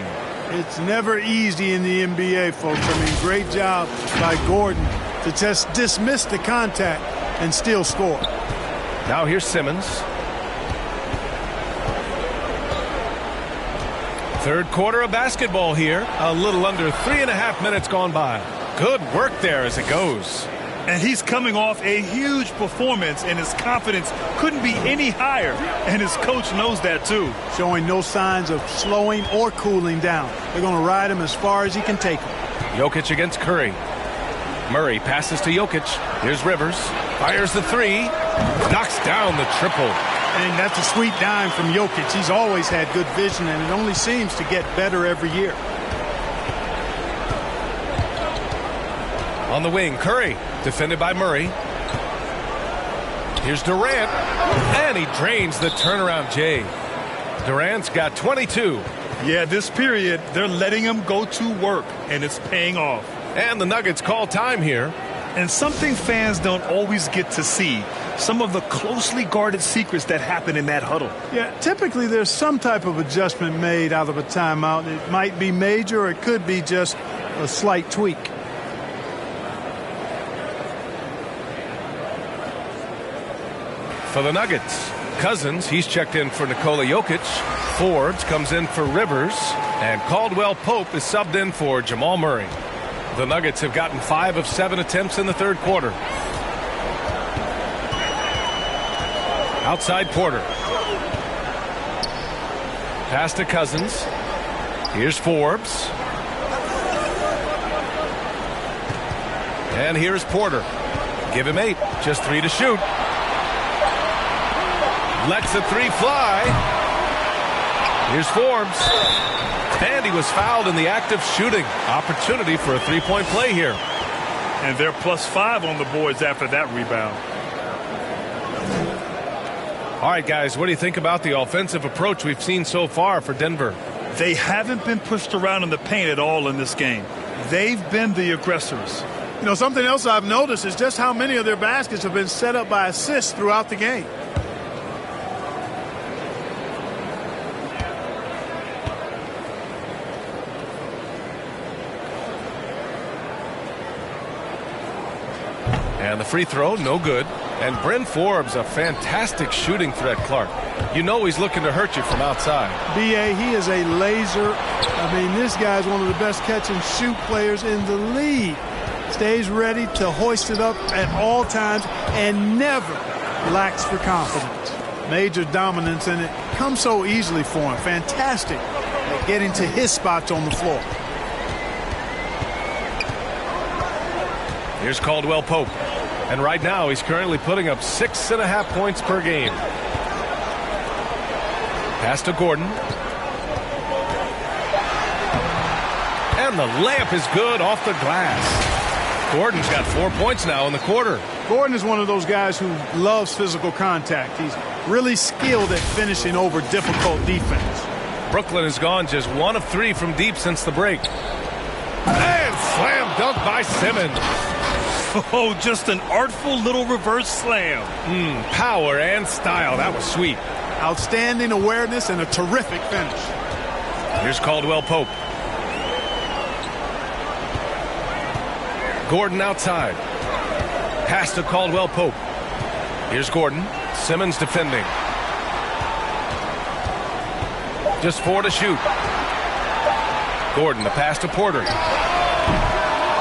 It's never easy in the NBA, folks. I mean, great job by Gordon to just dismiss the contact and still score. Now here's Simmons. Third quarter of basketball here. A little under 3.5 minutes gone by. Good work there as it goes. And he's coming off a huge performance, and his confidence couldn't be any higher. And his coach knows that, too. Showing no signs of slowing or cooling down. They're going to ride him as far as he can take him. Jokic against Curry. Murray passes to Jokic. Here's Rivers. Fires the 3. Knocks down the triple. And that's a sweet dime from Jokic. He's always had good vision, and it only seems to get better every year. On the wing, Curry, defended by Murray. Here's Durant, and he drains the turnaround J. Durant's got 22. Yeah, this period, they're letting him go to work, and it's paying off. And the Nuggets call time here. And something fans don't always get to see. some of the closely guarded secrets that happen in that huddle. Yeah, typically there's some type of adjustment made out of a timeout. It might be major or it could be just a slight tweak. For the Nuggets, Cousins, he's checked in for Nikola Jokic. Forbes comes in for Rivers. And Caldwell Pope is subbed in for Jamal Murray. The Nuggets have gotten 5 of 7 attempts in the third quarter. Outside Porter. Pass to Cousins. Here's Forbes. And here's Porter. Give him 8. Just 3 to shoot. Lets the 3 fly. Here's Forbes. And he was fouled in the act of shooting. Opportunity for a three-point play here. And they're +5 on the boards after that rebound. All right, guys, what do you think about the offensive approach we've seen so far for Denver? They haven't been pushed around in the paint at all in this game. They've been the aggressors. You know, something else I've noticed is just how many of their baskets have been set up by assists throughout the game. And the free throw, no good. And Bryn Forbes, a fantastic shooting threat, Clark. You know he's looking to hurt you from outside. B.A., he is a laser. I mean, this guy's one of the best catch-and-shoot players in the league. Stays ready to hoist it up at all times and never lacks for confidence. Major dominance, and it comes so easily for him. Fantastic at getting to his spots on the floor. Here's Caldwell Pope. And right now, he's currently putting up 6.5 points per game. Pass to Gordon. And the layup is good off the glass. Gordon's got 4 points now in the quarter. Gordon is one of those guys who loves physical contact. He's really skilled at finishing over difficult defense. Brooklyn has gone just 1 of 3 from deep since the break. And slam dunk by Simmons. Oh, just an artful little reverse slam. Power and style. That was sweet. Outstanding awareness and a terrific finish. Here's Caldwell Pope. Gordon outside. Pass to Caldwell Pope. Here's Gordon. Simmons defending. Just 4 to shoot. Gordon, the pass to Porter.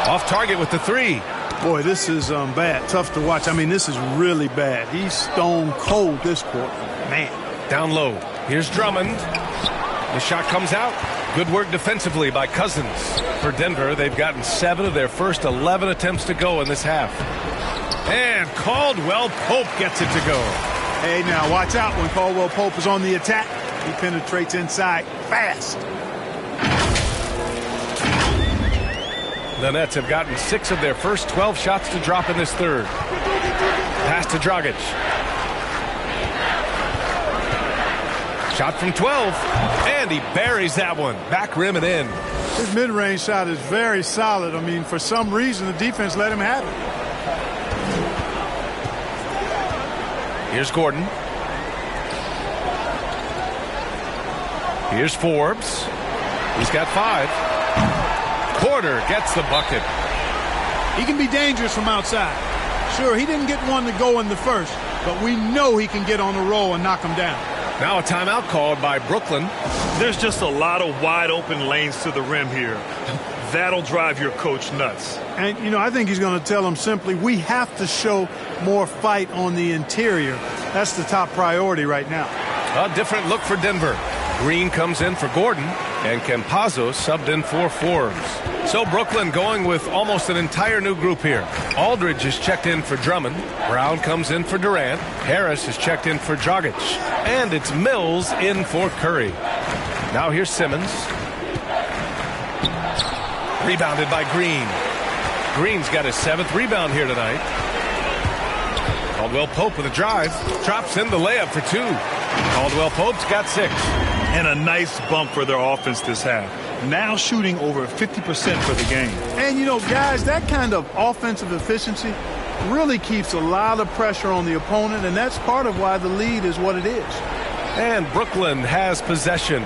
Off target with the 3. Boy, this is bad. Tough to watch. I mean, this is really bad. He's stone cold this quarter. Man. Down low. Here's Drummond. The shot comes out. Good work defensively by Cousins. For Denver, they've gotten 7 of their first 11 attempts to go in this half. And Caldwell Pope gets it to go. Hey, now watch out when Caldwell Pope is on the attack. He penetrates inside fast. The Nets have gotten 6 of their first 12 shots to drop in this third. Pass to Dragic. Shot from 12, and he buries that one. Back rim and in. His mid-range shot is very solid. I mean, for some reason, the defense let him have it. Here's Gordon. Here's Forbes. He's got 5. Porter gets the bucket. He can be dangerous from outside. Sure, he didn't get one to go in the first, but we know he can get on the roll and knock him down. Now a timeout called by Brooklyn. There's just a lot of wide open lanes to the rim here. That'll drive your coach nuts. And, you know, I think he's going to tell him simply, we have to show more fight on the interior. That's the top priority right now. A different look for Denver. Green comes in for Gordon, and Campazzo subbed in for Forbes. So Brooklyn going with almost an entire new group here. Aldridge is checked in for Drummond. Brown comes in for Durant. Harris is checked in for Dragic. And it's Mills in for Curry. Now here's Simmons. Rebounded by Green. Green's got his 7th rebound here tonight. Caldwell Pope with a drive. Drops in the layup for 2. Caldwell Pope's got 6. And a nice bump for their offense this half. Now shooting over 50% for the game. And, you know, guys, that kind of offensive efficiency, really keeps a lot of pressure on the opponent, and that's part of why the lead is what it is. And Brooklyn has possession.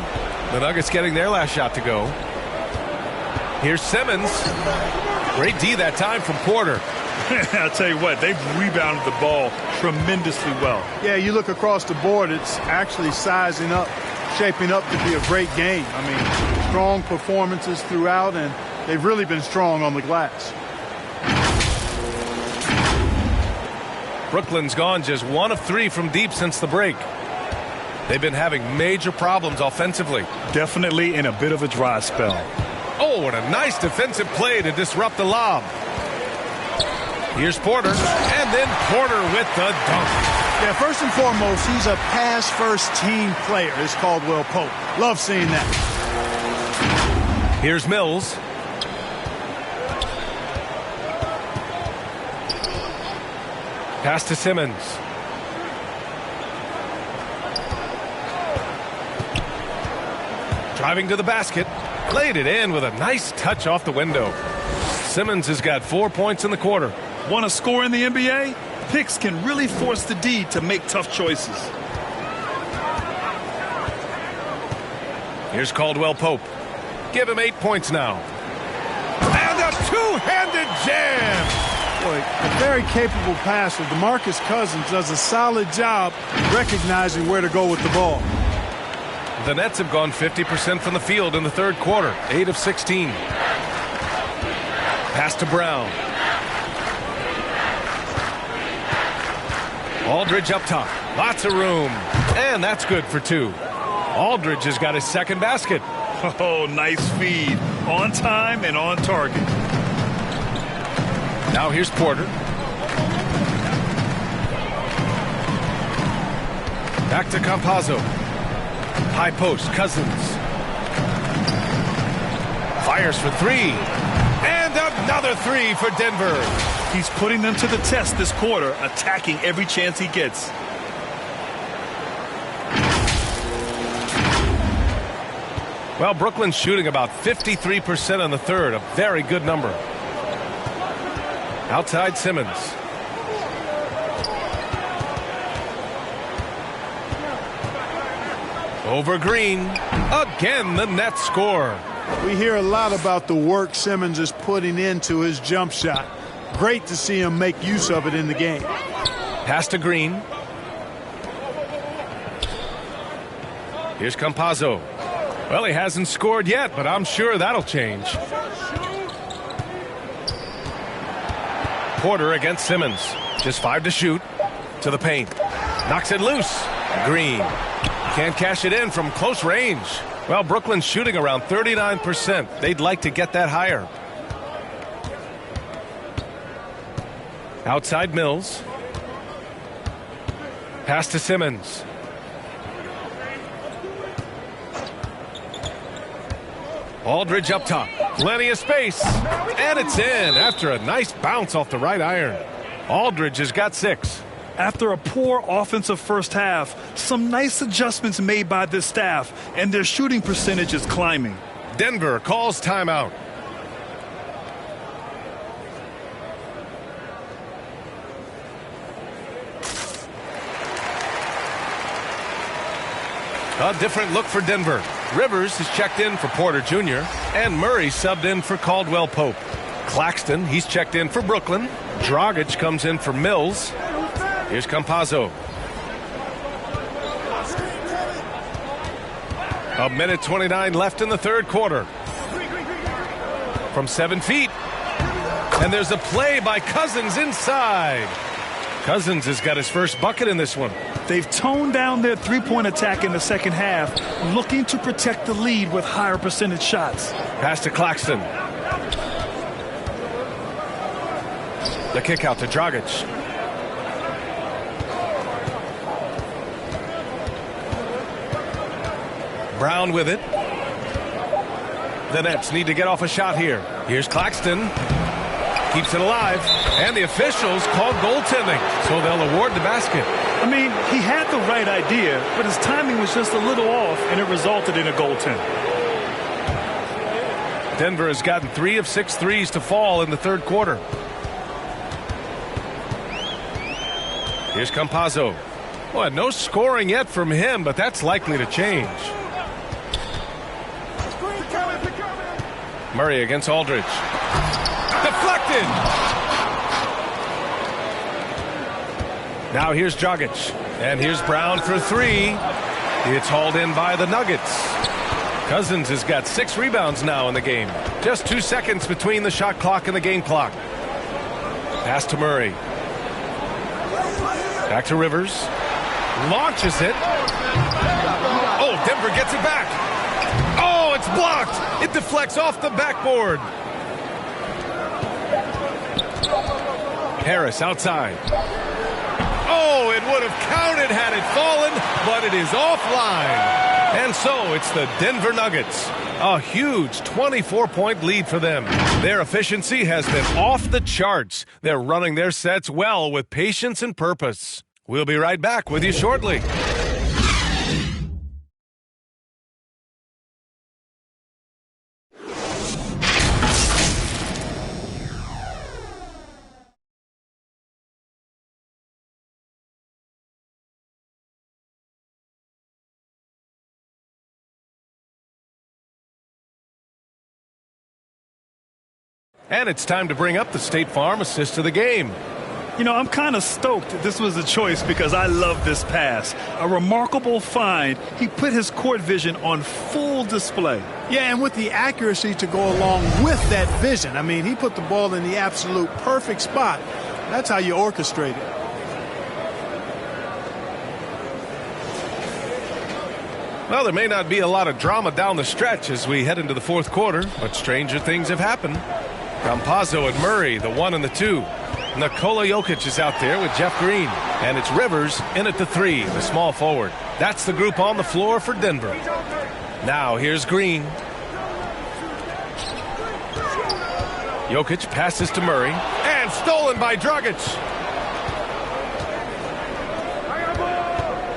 The Nuggets getting their last shot to go. Here's Simmons. Great D that time from Porter. I'll tell you what, they've rebounded the ball tremendously well. Yeah, you look across the board, it's actually sizing up, shaping up to be a great game. I mean, strong performances throughout, and they've really been strong on the glass. Brooklyn's gone just 1 of 3 from deep since the break. They've been having major problems offensively. Definitely in a bit of a dry spell. Oh, and a nice defensive play to disrupt the lob. Here's Porter, and then Porter with the dunk. Yeah, first and foremost, he's a pass-first team player, is Caldwell Pope. Love seeing that. Here's Mills. Pass to Simmons. Driving to the basket. Laid it in with a nice touch off the window. Simmons has got 4 points in the quarter. Want to score in the NBA? Picks can really force the D to make tough choices. Here's Caldwell Pope. Give him 8 points now. And a two-handed jam. Boy, a very capable passer. DeMarcus Cousins does a solid job recognizing where to go with the ball. The Nets have gone 50% from the field in the third quarter. 8 of 16. Pass to Brown. Aldridge up top. Lots of room. And that's good for 2. Aldridge has got his second basket. Oh, nice feed. On time and on target. Now here's Porter. Back to Campazzo. High post, Cousins. Fires for 3. And another 3 for Denver. He's putting them to the test this quarter, attacking every chance he gets. Well, Brooklyn's shooting about 53% in the third, a very good number. Outside Simmons. Over Green. Again, the Nets score. We hear a lot about the work Simmons is putting into his jump shot. Great to see him make use of it in the game. Pass to Green. Here's Campazzo. Well, he hasn't scored yet, but I'm sure that'll change. Porter against Simmons. Just 5 to shoot. To the paint. Knocks it loose. Green. Can't cash it in from close range. Well, Brooklyn's shooting around 39%. They'd like to get that higher. Outside Mills. Pass to Simmons. Aldridge up top. Plenty of space. And it's in after a nice bounce off the right iron. Aldridge has got 6. After a poor offensive first half, some nice adjustments made by this staff, and their shooting percentage is climbing. Denver calls timeout. A different look for Denver. Rivers has checked in for Porter Jr. and Murray subbed in for Caldwell Pope. Claxton, he's checked in for Brooklyn. Dragic comes in for Mills. Here's Campazzo. A minute 29 left in the third quarter. From 7 feet. And there's a play by Cousins inside. Cousins has got his first bucket in this one. They've toned down their three-point attack in the second half, looking to protect the lead with higher percentage shots. Pass to Claxton. The kick out to Dragic. Brown with it. The Nets need to get off a shot here. Here's Claxton. Keeps it alive. And the officials called goaltending, so they'll award the basket. I mean, he had the right idea, but his timing was just a little off, and it resulted in a goaltend. Denver has gotten 3 of 6 threes to fall in the third quarter. Here's Campazzo. Well, no scoring yet from him, but that's likely to change. Murray against Aldridge. Deflected! Now here's Dragic. And here's Brown for three. It's hauled in by the Nuggets. Cousins has got 6 rebounds now in the game. Just 2 seconds between the shot clock and the game clock. Pass to Murray. Back to Rivers. Launches it. Oh, Denver gets it back. Oh, it's blocked. It deflects off the backboard. Harris outside. Oh, it would have counted had it fallen, but it is offline. And so it's the Denver Nuggets. A huge 24-point lead for them. Their efficiency has been off the charts. They're running their sets well with patience and purpose. We'll be right back with you shortly. And it's time to bring up the State Farm assist of the game. You know, I'm kind of stoked this was a choice because I love this pass. A remarkable find. He put his court vision on full display. Yeah, and with the accuracy to go along with that vision. I mean, he put the ball in the absolute perfect spot. That's how you orchestrate it. Well, there may not be a lot of drama down the stretch as we head into the fourth quarter, but stranger things have happened. Campazzo and Murray, the 1 and the 2. Nikola Jokic is out there with Jeff Green. And it's Rivers in at the 3, the small forward. That's the group on the floor for Denver. Now here's Green. Jokic passes to Murray. And stolen by Dragic.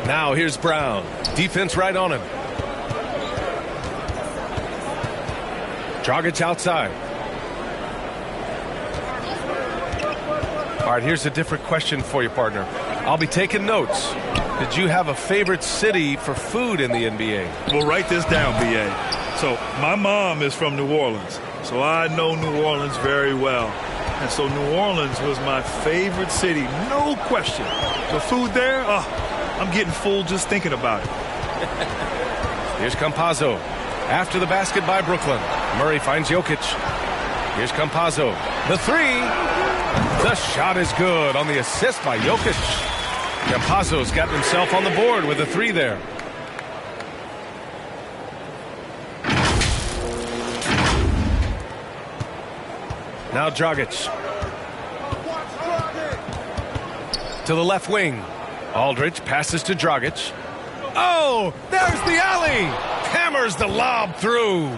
Now here's Brown. Defense right on him. Dragic outside. All right, here's a different question for you, partner. I'll be taking notes. Did you have a favorite city for food in the NBA? Well, write this down, B.A. So my mom is from New Orleans, so I know New Orleans very well. And so New Orleans was my favorite city, no question. The food there, I'm getting full just thinking about it. Here's Campazzo. After the basket by Brooklyn. Murray finds Jokic. Here's Campazzo. The 3. The shot is good on the assist by Jokic. Campazzo's got himself on the board with a 3 there. Now Dragic. To the left wing. Aldridge passes to Dragic. Oh, there's the alley. Hammers the lob through.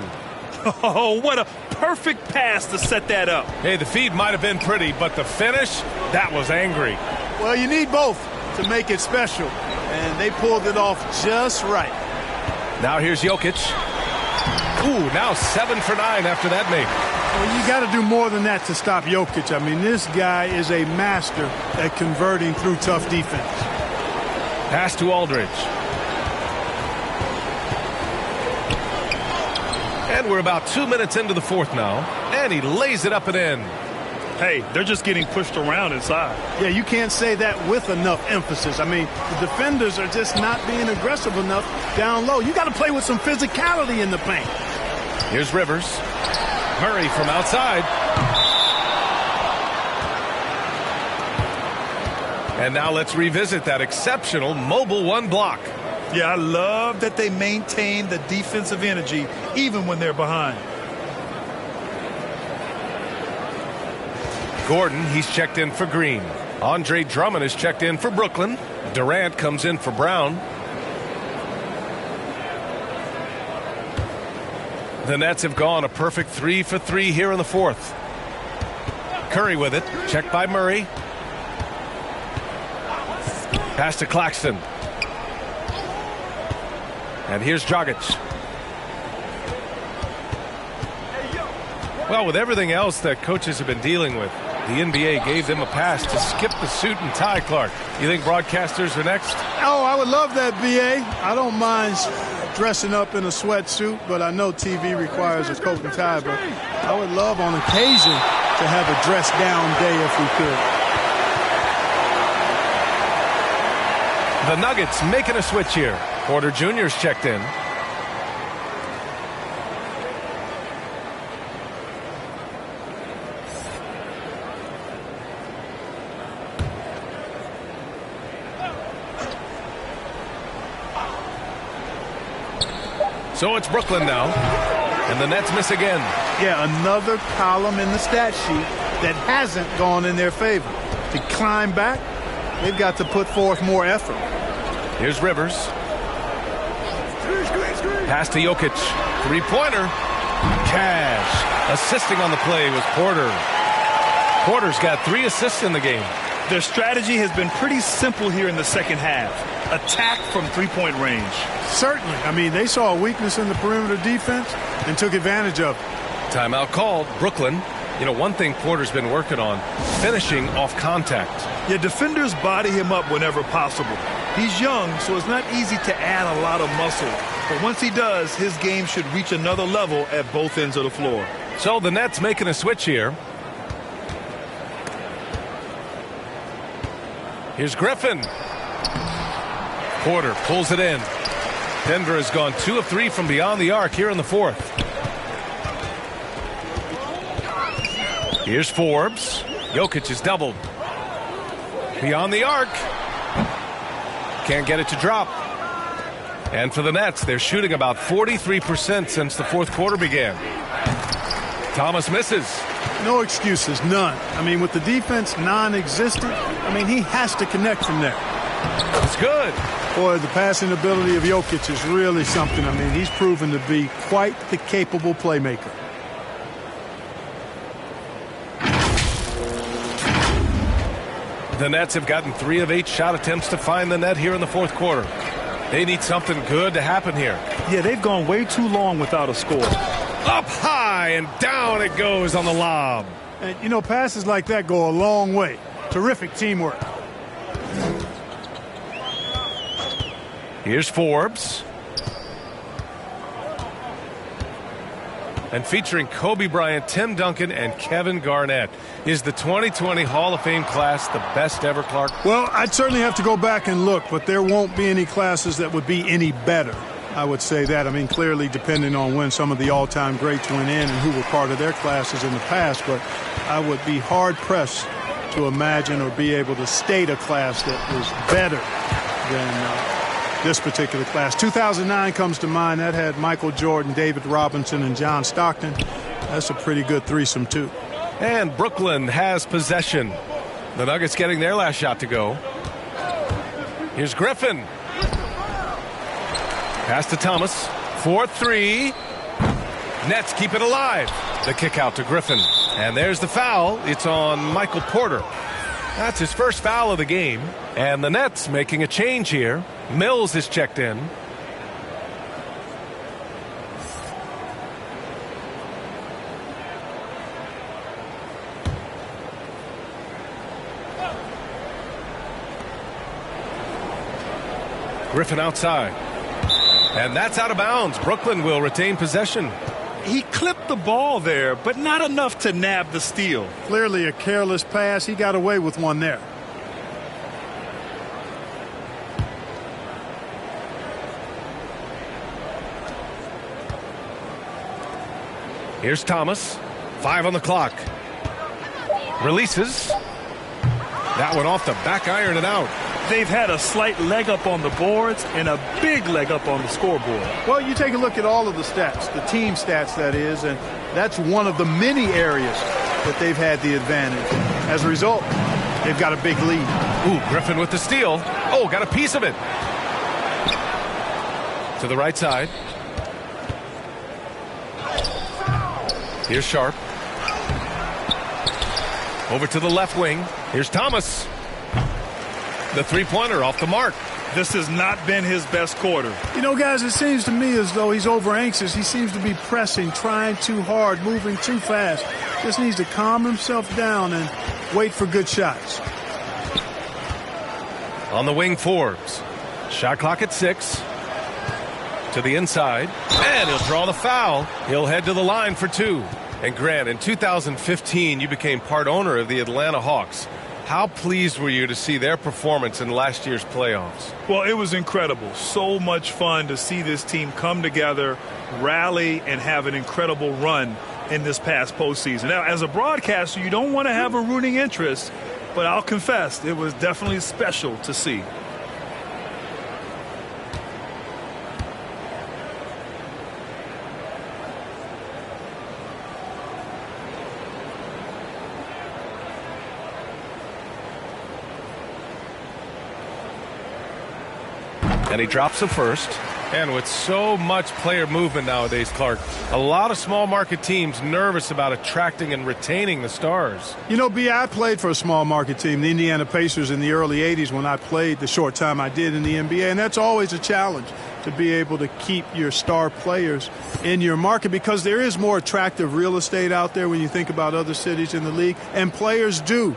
Oh, what a perfect pass to set that up. Hey, the feed might have been pretty, but the finish, that was angry. Well, you need both to make it special, and they pulled it off just right. Now here's Jokic. Ooh, now 7 for 9 after that make. Well, you got to do more than that to stop Jokic. I mean, this guy is a master at converting through tough defense. Pass to Aldridge. And we're about 2 minutes into the fourth now. And he lays it up and in. Hey, they're just getting pushed around inside. Yeah, you can't say that with enough emphasis. I mean, the defenders are just not being aggressive enough down low. You got to play with some physicality in the paint. Here's Rivers. Murray from outside. And now let's revisit that exceptional mobile 1 block. Yeah, I love that they maintain the defensive energy even when they're behind. Gordon, he's checked in for Green. Andre Drummond is checked in for Brooklyn. Durant comes in for Brown. The Nets have gone a perfect 3 for 3 here in the fourth. Curry with it. Checked by Murray. Pass to Claxton. And here's Dragic. Well, with everything else that coaches have been dealing with, the NBA gave them a pass to skip the suit and tie, Clark. You think broadcasters are next? Oh, I would love that, BA. I don't mind dressing up in a sweatsuit, but I know TV requires a coat and tie. But I would love on occasion to have a dress-down day if we could. The Nuggets making a switch here. Porter Jr.'s checked in. So it's Brooklyn now, and the Nets miss again. Yeah, another column in the stat sheet that hasn't gone in their favor. To climb back, they've got to put forth more effort. Here's Rivers. Pass to Jokic. Three-pointer. Cash. Assisting on the play was Porter. Porter's got 3 assists in the game. Their strategy has been pretty simple here in the second half. Attack from three-point range. Certainly. I mean, they saw a weakness in the perimeter defense and took advantage of it. Timeout called. Brooklyn. You know, one thing Porter's been working on, finishing off contact. Yeah, defenders body him up whenever possible. He's young, so it's not easy to add a lot of muscle. But once he does, his game should reach another level at both ends of the floor. So the Nets making a switch here. Here's Griffin. Porter pulls it in. Denver has gone 2 of 3 from beyond the arc here in the fourth. Here's Forbes. Jokic is doubled. Beyond the arc. Can't get it to drop. And for the Nets, they're shooting about 43% since the fourth quarter began. Thomas misses. No excuses, none. I mean, with the defense non-existent, I mean, he has to connect from there. It's good. Boy, the passing ability of Jokic is really something. I mean, he's proven to be quite the capable playmaker. The Nets have gotten 3 of 8 shot attempts to find the net here in the fourth quarter. They need something good to happen here. Yeah, they've gone way too long without a score. Up high and down it goes on the lob. And, you know, passes like that go a long way. Terrific teamwork. Here's Forbes. And featuring Kobe Bryant, Tim Duncan, and Kevin Garnett. Is the 2020 Hall of Fame class the best ever, Clark? Well, I'd certainly have to go back and look, but there won't be any classes that would be any better. I would say that. I mean, clearly depending on when some of the all-time greats went in and who were part of their classes in the past, but I would be hard-pressed to imagine or be able to state a class that was better than this particular class. 2009 comes to mind. That had Michael Jordan, David Robinson, and John Stockton. That's a pretty good threesome, too. And Brooklyn has possession. The Nuggets getting their last shot to go. Here's Griffin. Pass to Thomas. 4-3. Nets keep it alive. The kick out to Griffin. And there's the foul. It's on Michael Porter. That's his first foul of the game. And the Nets making a change here. Mills is checked in. Griffin outside. And that's out of bounds. Brooklyn will retain possession. He clipped the ball there, but not enough to nab the steal. Clearly a careless pass. He got away with one there. Here's Thomas. 5 on the clock. Releases. That one off the back iron and out. They've had a slight leg up on the boards and a big leg up on the scoreboard. Well, you take a look at all of the stats, the team stats, that is, and that's one of the many areas that they've had the advantage. As a result, they've got a big lead. Ooh, Griffin with the steal. Oh, got a piece of it. To the right side. Here's Sharp. Over to the left wing. Here's Thomas. The three-pointer off the mark. This has not been his best quarter. You know, guys, it seems to me as though he's over anxious. He seems to be pressing, trying too hard, moving too fast. Just needs to calm himself down and wait for good shots. On the wing, Forbes. Shot clock at 6. To the inside. And he'll draw the foul. He'll head to the line for 2. And Grant, in 2015, you became part owner of the Atlanta Hawks. How pleased were you to see their performance in last year's playoffs? Well, it was incredible. So much fun to see this team come together, rally, and have an incredible run in this past postseason. Now, as a broadcaster, you don't want to have a rooting interest, but I'll confess, it was definitely special to see. And he drops the first. And with so much player movement nowadays, Clark, a lot of small market teams nervous about attracting and retaining the stars. You know, B, I played for a small market team, the Indiana Pacers, in the early 80s when I played the short time I did in the NBA. And that's always a challenge to be able to keep your star players in your market because there is more attractive real estate out there when you think about other cities in the league. And players do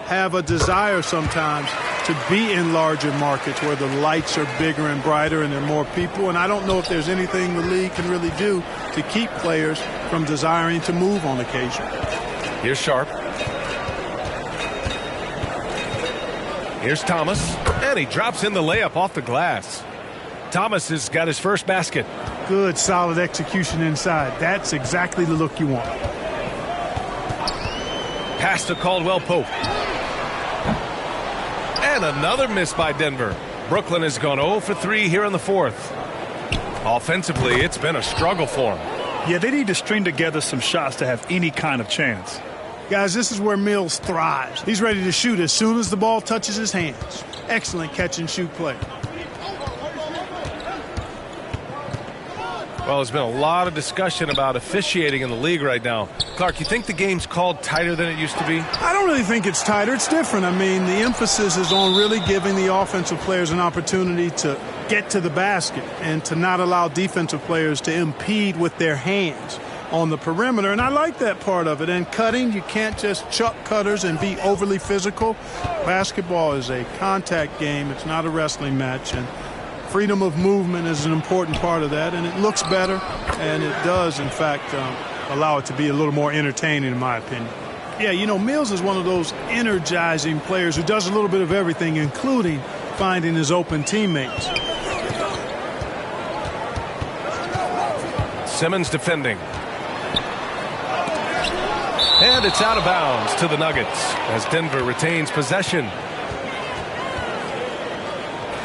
have a desire sometimes to be in larger markets where the lights are bigger and brighter and there are more people. And I don't know if there's anything the league can really do to keep players from desiring to move on occasion. Here's Sharp. Here's Thomas. And he drops in the layup off the glass. Thomas has got his first basket. Good, solid execution inside. That's exactly the look you want. Pass to Caldwell Pope. And another miss by Denver. Brooklyn has gone 0 for 3 here in the fourth. Offensively, it's been a struggle for them. Yeah, they need to string together some shots to have any kind of chance. Guys, this is where Mills thrives. He's ready to shoot as soon as the ball touches his hands. Excellent catch-and-shoot play. Well, there's been a lot of discussion about officiating in the league right now. Clark, you think the game's called tighter than it used to be? I don't really think it's tighter. It's different. I mean, the emphasis is on really giving the offensive players an opportunity to get to the basket and to not allow defensive players to impede with their hands on the perimeter. And I like that part of it. And cutting, you can't just chuck cutters and be overly physical. Basketball is a contact game. It's not a wrestling match. And freedom of movement is an important part of that, and it looks better, and it does, in fact, allow it to be a little more entertaining, in my opinion. Yeah, you know, Mills is one of those energizing players who does a little bit of everything, including finding his open teammates. Simmons defending. And it's out of bounds to the Nuggets as Denver retains possession.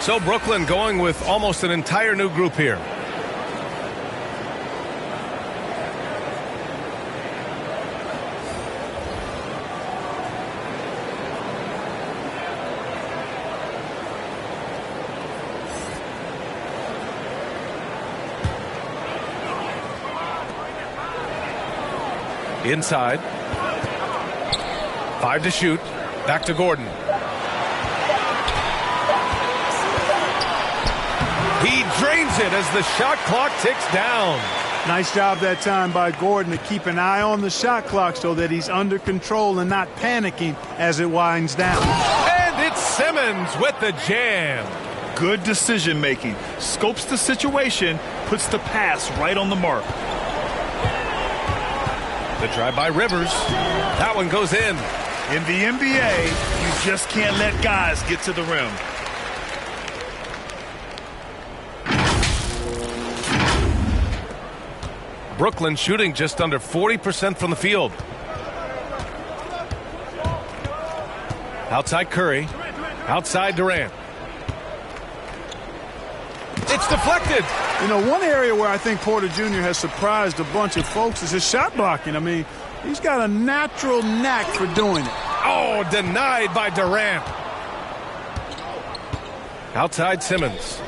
So Brooklyn going with almost an entire new group here. Inside. 5 to shoot. Back to Gordon. He drains it as the shot clock ticks down. Nice job that time by Gordon to keep an eye on the shot clock so that he's under control and not panicking as it winds down. And it's Simmons with the jam. Good decision making. Scopes the situation, puts the pass right on the mark. The drive by Rivers. That one goes in. In the NBA, you just can't let guys get to the rim. Brooklyn shooting just under 40% from the field. Outside Curry. Outside Durant. It's deflected. You know, one area where I think Porter Jr. has surprised a bunch of folks is his shot blocking. I mean, he's got a natural knack for doing it. Oh, denied by Durant. Outside Simmons.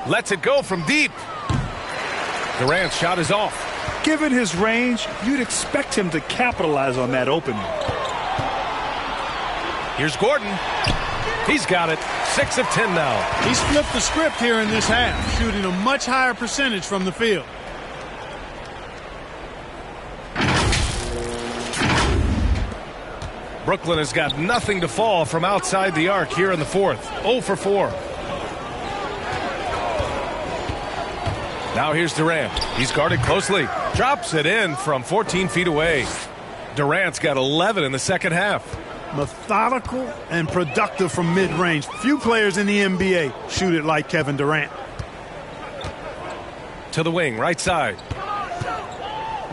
Lets it go from deep. Durant's shot is off. Given his range, you'd expect him to capitalize on that opening. Here's Gordon. He's got it. 6 of 10 now. He's flipped the script here in this half, shooting a much higher percentage from the field. Brooklyn has got nothing to fall from outside the arc here in the fourth. 0 for 4. Now here's Durant. He's guarded closely. Drops it in from 14 feet away. Durant's got 11 in the second half. Methodical and productive from mid-range. Few players in the NBA shoot it like Kevin Durant. To the wing, right side.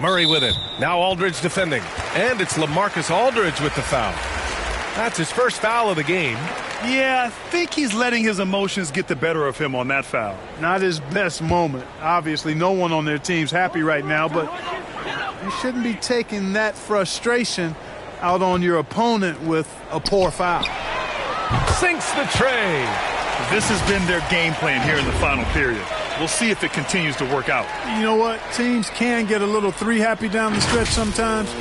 Murray with it. Now Aldridge defending. And it's LaMarcus Aldridge with the foul. That's his first foul of the game. Yeah, I think he's letting his emotions get the better of him on that foul. Not his best moment. Obviously, no one on their team's happy right now, but you shouldn't be taking that frustration out on your opponent with a poor foul. Sinks the tray. This has been their game plan here in the final period. We'll see if it continues to work out. You know what? Teams can get a little three happy down the stretch sometimes.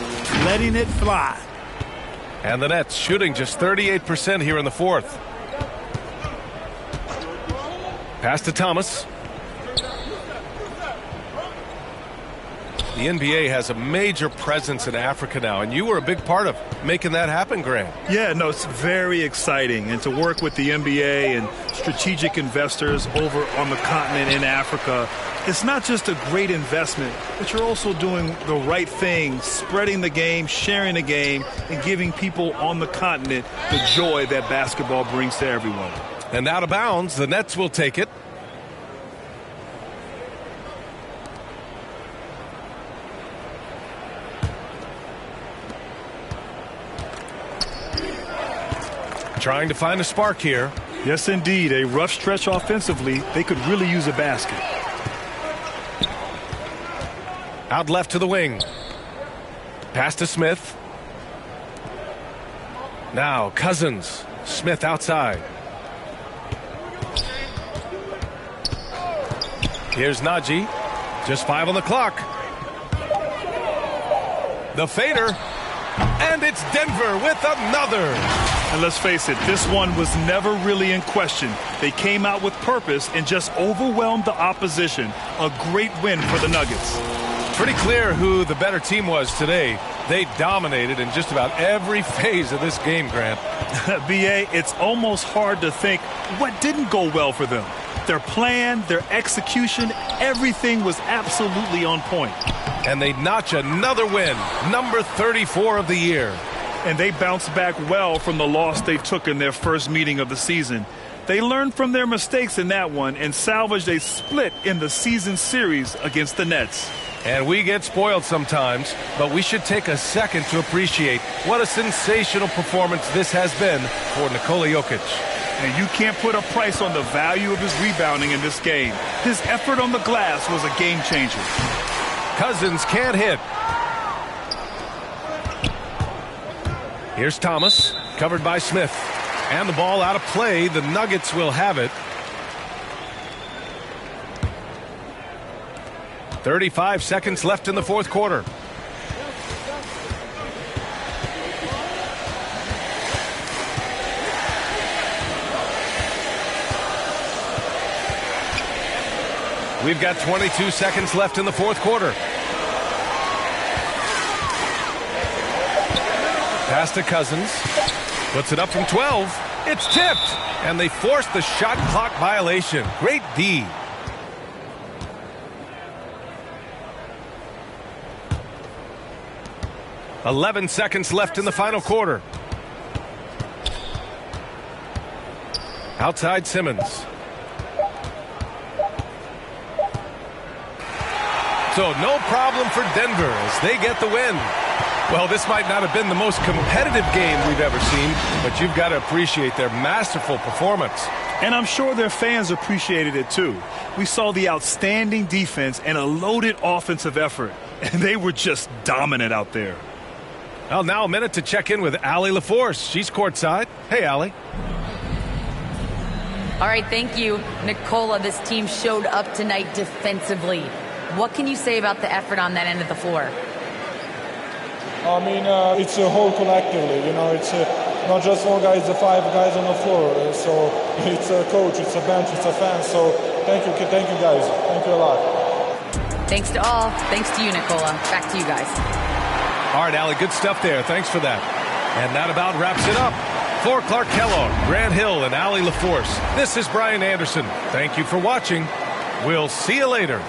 Letting it fly. And the Nets shooting just 38% here in the fourth. Pass to Thomas. The NBA has a major presence in Africa now, and you were a big part of making that happen, Grant. Yeah, no, it's very exciting. And to work with the NBA and strategic investors over on the continent in Africa, it's not just a great investment, but you're also doing the right thing, spreading the game, sharing the game, and giving people on the continent the joy that basketball brings to everyone. And out of bounds, the Nets will take it. Trying to find a spark here. Yes, indeed. A rough stretch offensively. They could really use a basket. Out left to the wing. Pass to Smith. Now Cousins. Smith outside. Here's Najee. Just 5 on the clock. The fader. And it's Denver with another. And let's face it, this one was never really in question. They came out with purpose and just overwhelmed the opposition. A great win for the Nuggets. Pretty clear who the better team was today. They dominated in just about every phase of this game, Grant. B.A., it's almost hard to think what didn't go well for them. Their plan, their execution, everything was absolutely on point. And they notch another win, number 34 of the year. And they bounced back well from the loss they took in their first meeting of the season. They learned from their mistakes in that one and salvaged a split in the season series against the Nets. And we get spoiled sometimes, but we should take a second to appreciate what a sensational performance this has been for Nikola Jokic. And you can't put a price on the value of his rebounding in this game. His effort on the glass was a game changer. Cousins can't hit. Here's Thomas, covered by Smith. And the ball out of play. The Nuggets will have it. 35 seconds left in the fourth quarter. We've got 22 seconds left in the fourth quarter. Pass to Cousins. Puts it up from 12. It's tipped. And they force the shot clock violation. Great D. .11 seconds left in the final quarter. Outside Simmons. So no problem for Denver as they get the win. Well, this might not have been the most competitive game we've ever seen, but you've got to appreciate their masterful performance. And I'm sure their fans appreciated it too. We saw the outstanding defense and a loaded offensive effort, and they were just dominant out there. Well, now a minute to check in with Allie LaForce. She's courtside. Hey, Allie. All right, thank you, Nikola. This team showed up tonight defensively. What can you say about the effort on that end of the floor? I mean, it's a whole collectively. You know, it's not just 4 guys, the 5 guys on the floor. So it's a coach, it's a bench, it's a fan. So thank you guys. Thank you a lot. Thanks to all. Thanks to you, Nicola. Back to you guys. All right, Allie, good stuff there. Thanks for that. And that about wraps it up. For Clark Kellogg, Grant Hill, and Allie LaForce, this is Brian Anderson. Thank you for watching. We'll see you later.